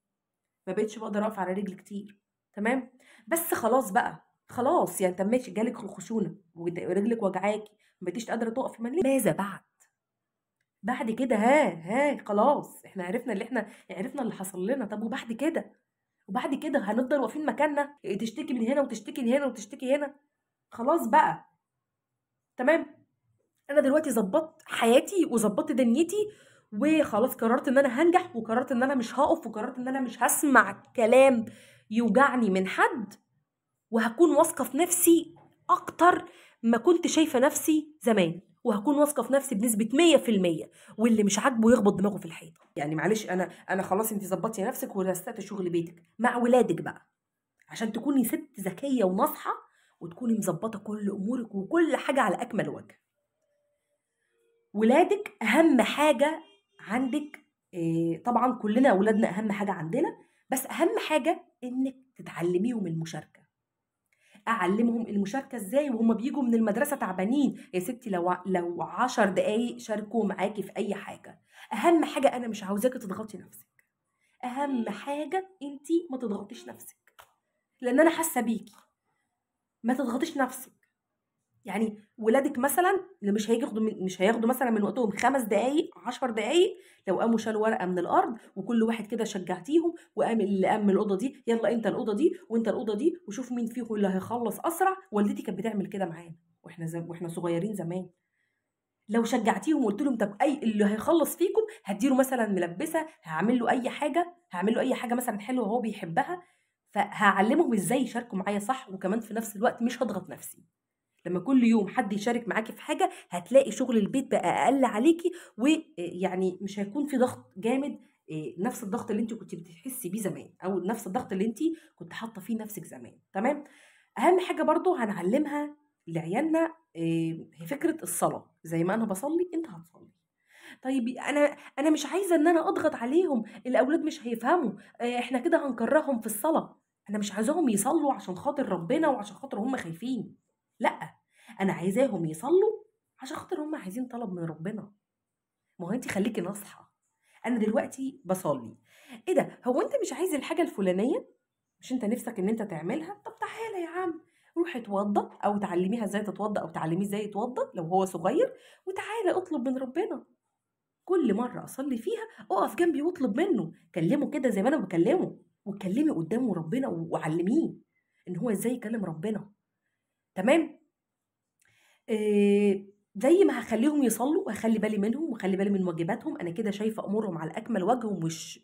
ما بقتش بقدر اقف على رجلي كتير. تمام. بس خلاص بقى، خلاص يعني طب ماشي، جالك خشونه ورجلك وجعاكي، ما بقيتيش قادره تقفي، ماذا بعد؟ بعد كده ها خلاص احنا عرفنا اللي احنا عرفنا اللي حصل لنا. طب وبعد كده؟ وبعد كده هنفضل واقفين مكاننا تشتكي من هنا وتشتكي من هنا وتشتكي هنا؟ خلاص بقى. تمام. انا دلوقتي ظبطت حياتي وظبطت دنيتي، وخلاص قررت ان انا هنجح، وقررت ان انا مش هقف، وقررت ان انا مش هسمع كلام يوجعني من حد، وهكون واثقه في نفسي اكتر ما كنت شايفه نفسي زمان، وهكون واثقه في نفسي بنسبه 100%. واللي مش عاجبه يخبط دماغه في الحيطه. يعني معلش، انا خلاص انت ظبطتي نفسك ورستقت شغل بيتك مع ولادك بقى، عشان تكوني ست ذكيه وناصحه، وتكوني مظبطه كل امورك وكل حاجه على اكمل وجه. ولادك اهم حاجه عندك. طبعا كلنا اولادنا اهم حاجه عندنا، بس اهم حاجه انك تتعلميهم المشاركه. اعلمهم المشاركه ازاي وهم بيجوا من المدرسه تعبانين؟ يا ستي لو 10 دقايق شاركوا معاكي في اي حاجه. اهم حاجه انا مش عاوزاكي تضغطي نفسك، اهم حاجه انتي ما تضغطيش نفسك، لان انا حاسه بيكي. ما تضغطيش نفسك. يعني ولادك مثلا اللي مش هياخدوا مثلا من وقتهم 5 دقايق 10 دقايق، لو قاموا شالوا ورقه من الارض وكل واحد كده شجعتيهم، وقام اللي قام من الاوضه دي يلا انت الاوضه دي وانت الاوضه دي، وشوف مين فيهم اللي هيخلص اسرع. والدتي كانت بتعمل كده معانا واحنا صغيرين زمان. لو شجعتيهم وقلت لهم طب اي اللي هيخلص فيكم هديله مثلا ملبسه، هعمل له اي حاجه مثلا حلوه هو بيحبها. فهعلمهم ازاي يشاركوا معايا صح، وكمان في نفس الوقت مش هضغط نفسي. لما كل يوم حد يشارك معاكي في حاجه هتلاقي شغل البيت بقى اقل عليكي، ويعني مش هيكون في ضغط جامد. نفس الضغط اللي انت كنت بتحسي بيه زمان، او نفس الضغط اللي انت كنت حاطه فيه نفسك زمان. تمام. اهم حاجه برضو هنعلمها لعيالنا هي فكره الصلاه. زي ما انا بصلي انت هتصلي. طيب انا مش عايزه ان انا اضغط عليهم، الاولاد مش هيفهموا، احنا كده هنكرههم في الصلاه. انا مش عايزاهم يصلوا عشان خاطر ربنا وعشان خاطر هم خايفين، لا، انا عايزاهم يصلوا عشان خاطر هم عايزين طلب من ربنا. ما هو انت خليكي ناصحه. انا دلوقتي بصلي، ايه ده؟ هو انت مش عايز الحاجه الفلانيه؟ مش انت نفسك ان انت تعملها؟ طب تعالى يا عم، روح اتوضى، او تعلميها ازاي تتوضى، او تعلميه ازاي يتوضى لو هو صغير، وتعالى اطلب من ربنا. كل مرة أصلي فيها أقف جنبي واطلب منه، كلمه كده زي ما أنا بكلمه، واتكلمي قدامه ربنا وعلميه إن هو إزاي يكلم ربنا. تمام. إيه زي ما هخليهم يصلوا وهخلي بالي منهم وخلي بالي من واجباتهم، انا كده شايفه امورهم على اكمل وجه ومش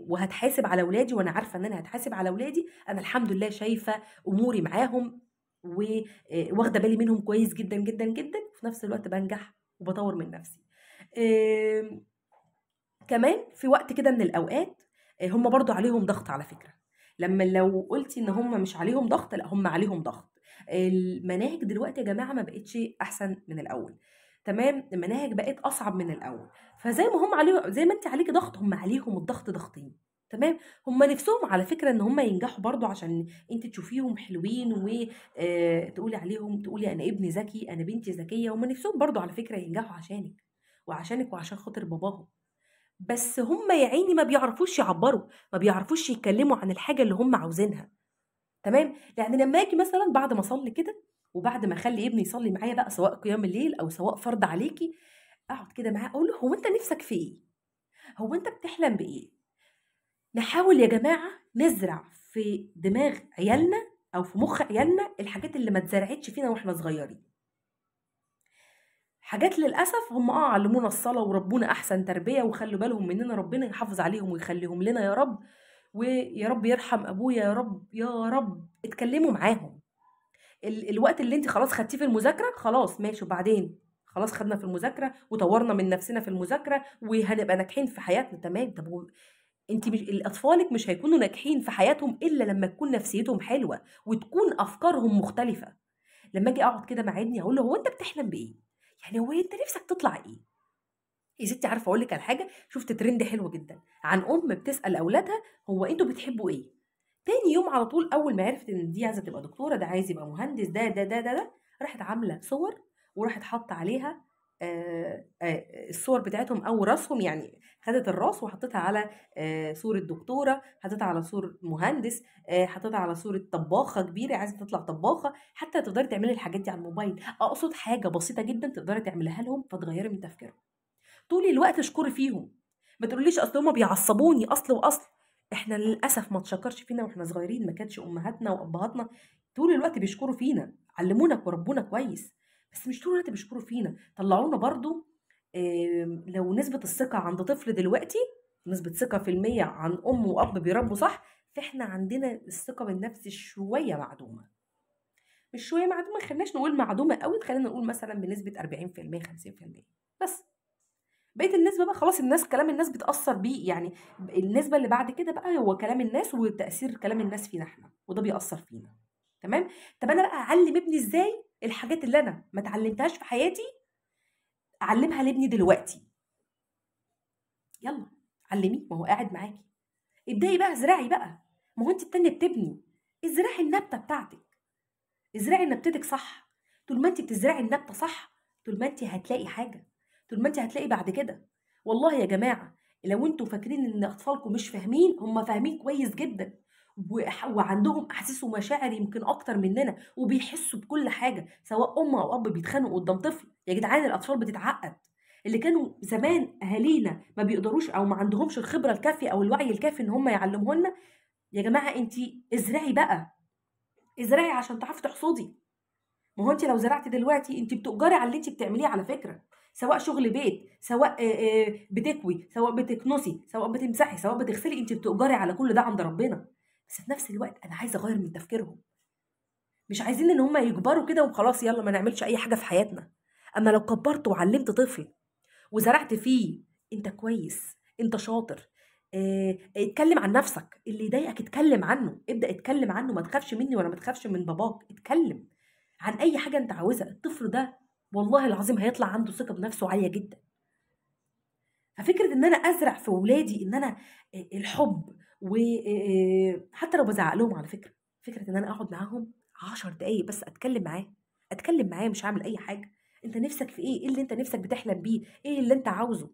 وهتحاسب على اولادي، وانا عارفه ان انا هتحاسب على اولادي. انا الحمد لله شايفه اموري معاهم واخده بالي منهم كويس جدا جدا جدا، وفي نفس الوقت بنجح وبطور من نفسي. آم، كمان في وقت كده من الأوقات هم برضو عليهم ضغط على فكرة. لما لو قلتي ان هم مش عليهم ضغط، لا هم عليهم ضغط. المناهج دلوقتي يا جماعة ما بقتش احسن من الاول. تمام، المناهج بقت اصعب من الاول. فزي ما هم عليهم، زي ما انت عليكي ضغط، هم عليهم الضغط ضغطين. تمام. هم نفسهم على فكرة ان هم ينجحوا برضو عشان انت تشوفيهم حلوين وتقولي عليهم، تقولي انا ابني ذكي، انا بنتي ذكية. هم نفسهم برضو على فكرة ينجحوا عشانك وعشانك وعشان خاطر باباهم. بس هم يا عيني ما بيعرفوش يعبّروا، ما بيعرفوش يتكلّموا عن الحاجة اللي هم عاوزينها. تمام، يعني لمّا آجي مثلًا بعد ما أصلّي كده، وبعد ما أخلّي ابني يصلّي معايا بقى سواء قيام الليل أو سواء فرض عليكِ، أقعد كده معاه أقول له: "هو أنت نِفْسك في إيه؟ هو أنت بتحلم بإيه؟" نحاول يا جماعة نزرع في دماغ عيالنا أو في مُخ عيالنا الحاجات اللي ما اتزرعتش فينا وإحنا صغيّرين. حاجات للأسف هم علمونا الصلاة وربونا أحسن تربية وخلّوا بالهم مننا، ربنا يحافظ عليهم ويخلّيهم لنا يا رب. ويا رب يرحم أبويا، يا رب يا رب اتكلموا معاهم. الوقت اللي أنتِ خلاص خدتيه في المذاكرة، خلاص ماشي وبعدين؟ خلاص خدنا في المذاكرة وطوّرنا من نفسنا في المذاكرة وهنبقى ناجحين في حياتنا، تمام. طب أنتِ مش أطفالِك مش هيكونوا ناجحين في حياتهم إلا لمّا تكون نفسيتهم حلوة وتكون أفكارهم مختلفة. لمّا آجي أقعد كده مع ابني أقول له: "هو أنت بتحلم بإيه؟ يعني هو أنت نِفْسك تطلع إيه؟" يا ستي عارفة أقول لِك على حاجة، شُفت ترند حلو جدًا عن بتسأل أولادها: "هو أنتم بتحبوا إيه؟" تاني يوم على طول أول ما عرفت إن دي عايزة تبقى دكتورة، ده عايز يبقى مهندس، ده، راحت عاملة صور وراحت حاطة عليها الصور بتاعتهم أو راسهم، يعني خدت الراس وحطيتها على صورة دكتورة، حطيتها على صورة مهندس، حطيتها على صورة طباخة كبيرة عايزة تطلع طباخة. حتى تقدري تعملي الحاجات دي على الموبايل، أقصد حاجة بسيطة جدًا تقدري تعمليها لهم فتغيّري من تفكيرهم. طول الوقت اشكري فيهم، ما تقوليش أصل هُم بيعصبوني أصل وأصل. إحنا للأسف ما اتشكرش فينا وإحنا صغيرين، ما كانش أمهاتنا وأبهاتنا طول الوقت بيشكروا فينا، علمونا وربونا كويس، بس مش طول الوقت بيشكروا فينا. طلعونا برضه لو نسبة الثقة عند طفل دلوقتي، نسبة ثقة في المِيّة عن أم وأب بيربوا صح، فإحنا عندنا الثقة بالنفس شوية معدومة. مش شوية معدومة، ما خليناش نقول معدومة أوي، خلينا نقول مثلًا بنسبة 40% 50%. بس. بقية النسبة بقى خلاص، الناس كلام الناس بتأثّر بيه، يعني النسبة اللي بعد كده بقى هو كلام الناس وتأثير كلام الناس فينا إحنا، وده بيأثّر فينا. تمام. طب أنا بقى أعلّم ابني إزاي الحاجات اللي أنا ما اتعلمتهاش في حياتي أعلّمها لابني دلوقتي؟ يالّا علّميه، ما هو قاعد معاكِ. ابدئي بقى ازرعي بقى، ما هو أنتِ التانية بتبني، ازرعي النبتة بتاعتِك، ازرعي نبتتِك صح. طول ما أنتِ بتزرعي النبتة صح، طول ما أنتِ هتلاقي حاجة، طول ما أنتِ هتلاقي بعد كده. والله يا جماعة لو أنتم فاكرين إن أطفالكم مش فاهمين، هم فاهمين كويس جدًا، وعندهم أحاسيس ومشاعر يمكن أكتر مننا، وبيحسوا بكل حاجة، سواء أم أو أب بيتخانقوا قدّام طفل، يا جدعان الأطفال بتتعقد. اللي كانوا زمان أهالينا ما بيقدروش أو ما عندهمش الخبرة الكافية أو الوعي الكافي إن هم يعلموه لنا، يا جماعة أنتِ ازرعي بقى، ازرعي عشان تعرفي تحصدي. ما هو أنتِ لو زرعتِ دلوقتي أنتِ بتؤجري على اللي أنتِ بتعمليه على فكرة، سواء شغل بيت، سواء بتكوي، سواء بتكنسي، سواء بتمسحي، سواء بتغسلي، أنتِ بتؤجري على كل ده عند ربنا. بس في نفس الوقت أنا عايزة أغيّر من تفكيرهم، مش عايزين إن هم يكبروا كده وخلاص يالّا ما نعملش أي حاجة في حياتنا. أمّا لو كبّرت وعلّمت طفل وزرعت فيه أنت كويس، أنت شاطر، اتكلّم عن نفسك، اللي يضايقك اتكلّم عنه، ابدأ اتكلّم عنه، ما تخافش منّي ولا ما تخافش من باباك، اتكلّم عن أي حاجة أنت عاوزها. الطفل ده والله العظيم هيطلع عنده ثقة بنفسه عالية جدًا. ففكرة إن أنا أزرع في ولادي إن أنا الحُب حتى لو بازعّق لهم على فكرة، فكرة إن أنا أقعد معاهم 10 دقايق بس أتكلّم معاه، أتكلّم معاه مش هاعمل أي حاجة. أنت نِفْسك في إيه؟ إيه اللي أنت نِفْسك بتحلم بيه؟ إيه اللي أنت عاوزه؟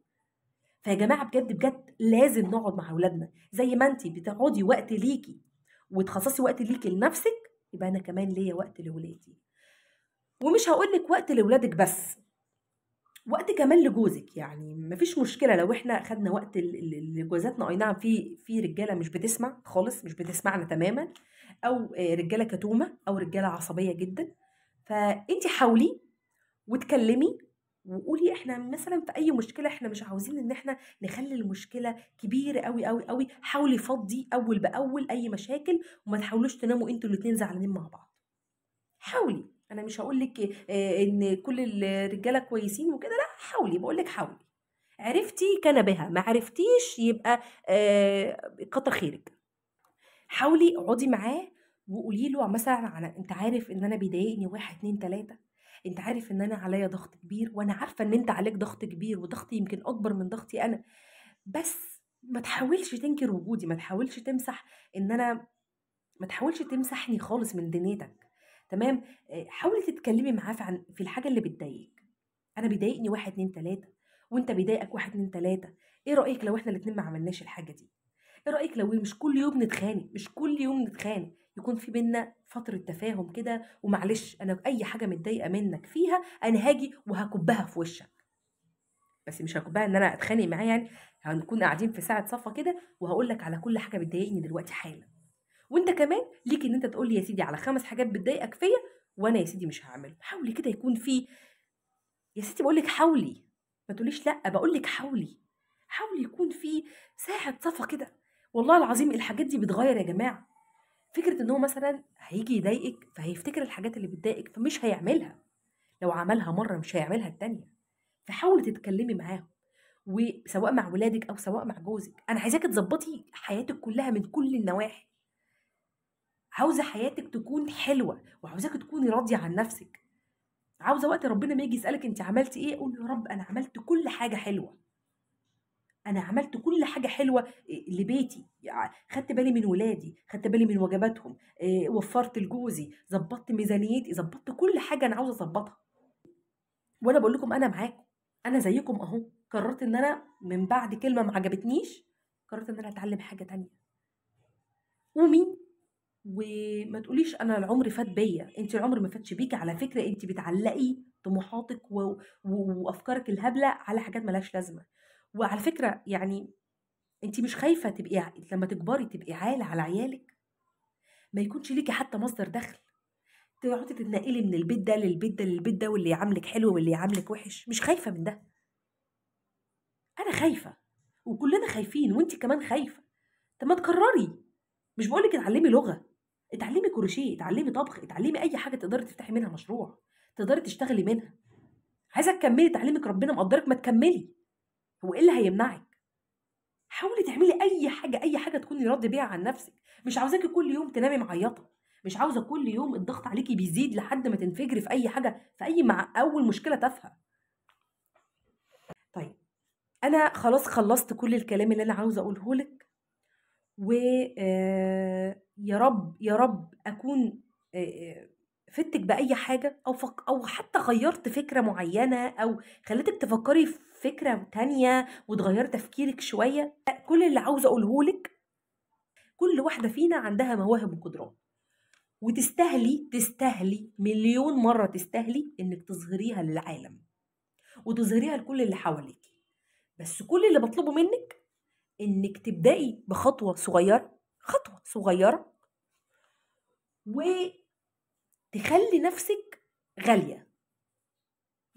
فيا جماعة بجد، بجد لازم نقعد مع أولادنا، زي ما أنتِ بتقعدي وقت ليكِ وتخصصي وقت ليكِ لنفسِك، يبقى أنا كمان ليّا وقت لولادي. ومش هاقول لِك وقت لولادِك بس، وقت كمان لجوزِك، يعني ما فيش مشكلة لو إحنا خدنا وقت لجوازاتنا. أي نعم في رجالة مش بتسمع خالص، مش بتسمعنا تمامًا، أو رجالة كتومة، أو رجالة عصبية جدًا. فأنتِ حاولي واتكلمي وقولي احنا مثلا في اي مشكله احنا مش عاوزين ان احنا نخلي المشكله كبيره قوي قوي قوي. حاولي فضي اول باول اي مشاكل، وما تحاولوش تناموا انتوا الاتنين زعلانين مع بعض. حاولي، انا مش هقول لك ان كل الرجاله كويسين وكده، لا، حاولي، بقول لك حاولي. عرفتي كان بها، ما عرفتيش يبقى كتر خيرك. حاولي اقعدي معاه وقولي له مثلا على انت عارف ان انا بيضايقني واحد اتنين تلاته، انت عارف ان انا عليا ضغط كبير، وانا عارفه ان انت عليك ضغط كبير وضغطي يمكن اكبر من ضغطي انا، بس ما تحاولش تنكر وجودي، ما تحاولش تمسح ان انا، ما تحاولش تمسحني خالص من دنيتك. تمام. حاولي تتكلمي معاه في الحاجه اللي بتضايقك. انا بيضايقني واحد اتنين تلاته، وانت بيضايقك واحد اتنين تلاته. ايه رايك لو احنا الاتنين ما عملناش الحاجه دي؟ ايه رايك لو مش كل يوم نتخانق، مش كل يوم نتخانق، يكون في بينا فتره تفاهم كده، ومعلش انا اي حاجه متضايقه منك فيها انا هاجي وهكبها في وشك. بس مش هكبها ان انا اتخانق معاه يعني، هنكون قاعدين في ساعه صفا كده وهقول لك على كل حاجه بتضايقني دلوقتي حالا. وانت كمان ليك ان انت تقول لي يا سيدي على 5 حاجات بتضايقك فيا، وانا يا سيدي مش هعمل. حاولي كده يكون في، يا ستي بقول لك حاولي، ما تقوليش لا، بقول لك حاولي. حاولي يكون في ساعة صفا كده. والله العظيم الحاجات دي بتغير يا جماعة. فكرة ان هو مثلا هيجي يضايقك فهيفتكر الحاجات اللي بتضايقك فمش هيعملها، لو عملها مرة مش هيعملها التانية. فحاولي تتكلمي معاهم، وسواء مع ولادك او سواء مع جوزك. انا عايزاكي تظبطي حياتك كلها من كل النواحي. عاوزة حياتك تكون حلوة، وعاوزاك تكوني راضية عن نفسك. عاوزة وقت ربنا ما يجي يسألك انت عملتي ايه، قولي يا رب انا عملت كل حاجة حلوة. انا عملت كل حاجه حلوه لبيتي، خدت بالي من ولادي، خدت بالي من وجباتهم، وفرت لجوزي، ظبطت ميزانيتي، ظبطت كل حاجه انا عاوزه اظبطها. وانا بقول لكم انا معاكم، انا زيكم اهو. قررت ان انا من بعد كلمه ما عجبتنيش، قررت ان انا اتعلم حاجه تانية. قومي وما تقوليش انا العمر فات بيا، انت العمر ما فاتش بيكي على فكره. انت بتعلقي طموحاتك وافكارك الهبله على حاجات ملهاش لازمه. وعلى فكره يعني انت مش خايفه تبقي لما تكبري تبقي عالة على عيالك، ما يكونش ليكي حتى مصدر دخل، تقعدي تتنقلي من البيت ده للبيت ده للبيت ده، واللي يعاملك حلو واللي يعاملك وحش؟ مش خايفه من ده؟ انا خايفه، وكلنا خايفين، وانت كمان خايفه. طب ما تكرري. مش بقولك اتعلمي لغه، اتعلمي كروشيه، اتعلمي طبخ، اتعلمي اي حاجه تقدري تفتحي منها مشروع، تقدري تشتغلي منها. عايزه تكملي تعليمك، ربنا مقدرك، ما تكملي. هو ايه اللي هيمنعك؟ حاولي تعملي اي حاجه، اي حاجه تكوني راضيه بيها عن نفسك. مش عاوزاكي كل يوم تنامي معيطه، مش عاوزه كل يوم الضغط عليكي بيزيد لحد ما تنفجري في اي حاجه، في اي مع اول مشكله تافهه. طيب، انا خلاص خلصت كل الكلام اللي انا عاوزه اقوله لك، و يا رب يا رب اكون فدتك باي حاجه، او حتى غيرت فكره معينه، او خليتك تفكري في فكره تانية وتغيري تفكيرك شويه. كل اللي عاوزه اقوله لك، كل واحده فينا عندها مواهب وقدرات، وتستاهلي، تستاهلي مليون مرة، تستاهلي انك تظهريها للعالم وتظهريها لكل اللي حواليك. بس كل اللي بطلبه منك انك تبدأي بخطوة صغيرة، خطوة صغيرة، وتخلي نفسك غالية.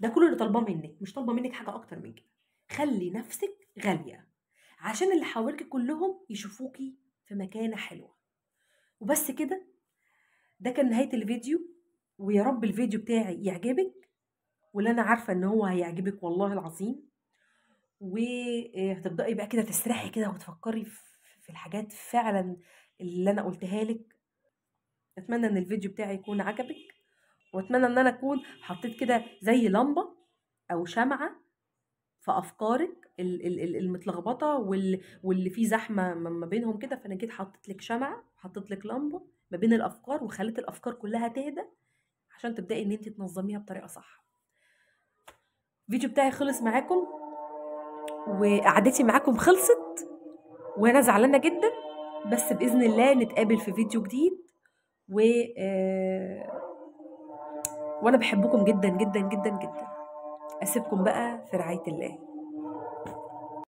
ده كل اللي طالباه منك، مش طالبة منك حاجة اكتر من كده. خلي نفسك غالية عشان اللي حواليك كلهم يشوفوكي في مكانة حلوة. وبس كده. ده كان نهاية الفيديو، ويا رب الفيديو بتاعي يعجبك، واللي انا عارفه ان هو هيعجبك والله العظيم. وهتبداي بقى كده تسرحي كده وتفكري في الحاجات فعلا اللي انا قلتها لك. اتمنى ان الفيديو بتاعي يكون عجبك، واتمنى ان انا اكون حطيت كده زي لمبه او شمعه في افكارك المتلخبطه واللي فيه زحمه ما بينهم كده. فانا جيت حطيت لك شمعه، حطيت لك لمبه ما بين الافكار، وخليت الافكار كلها تهدى عشان تبداي ان انت تنظميها بطريقه صح. الفيديو بتاعي خلص معاكم، وقعدتي معاكم خلصت، وانا زعلانه جدا. بس باذن الله نتقابل في فيديو جديد، و وانا بحبكم جدا جدا جدا جدا. اسيبكم بقى في رعايه الله.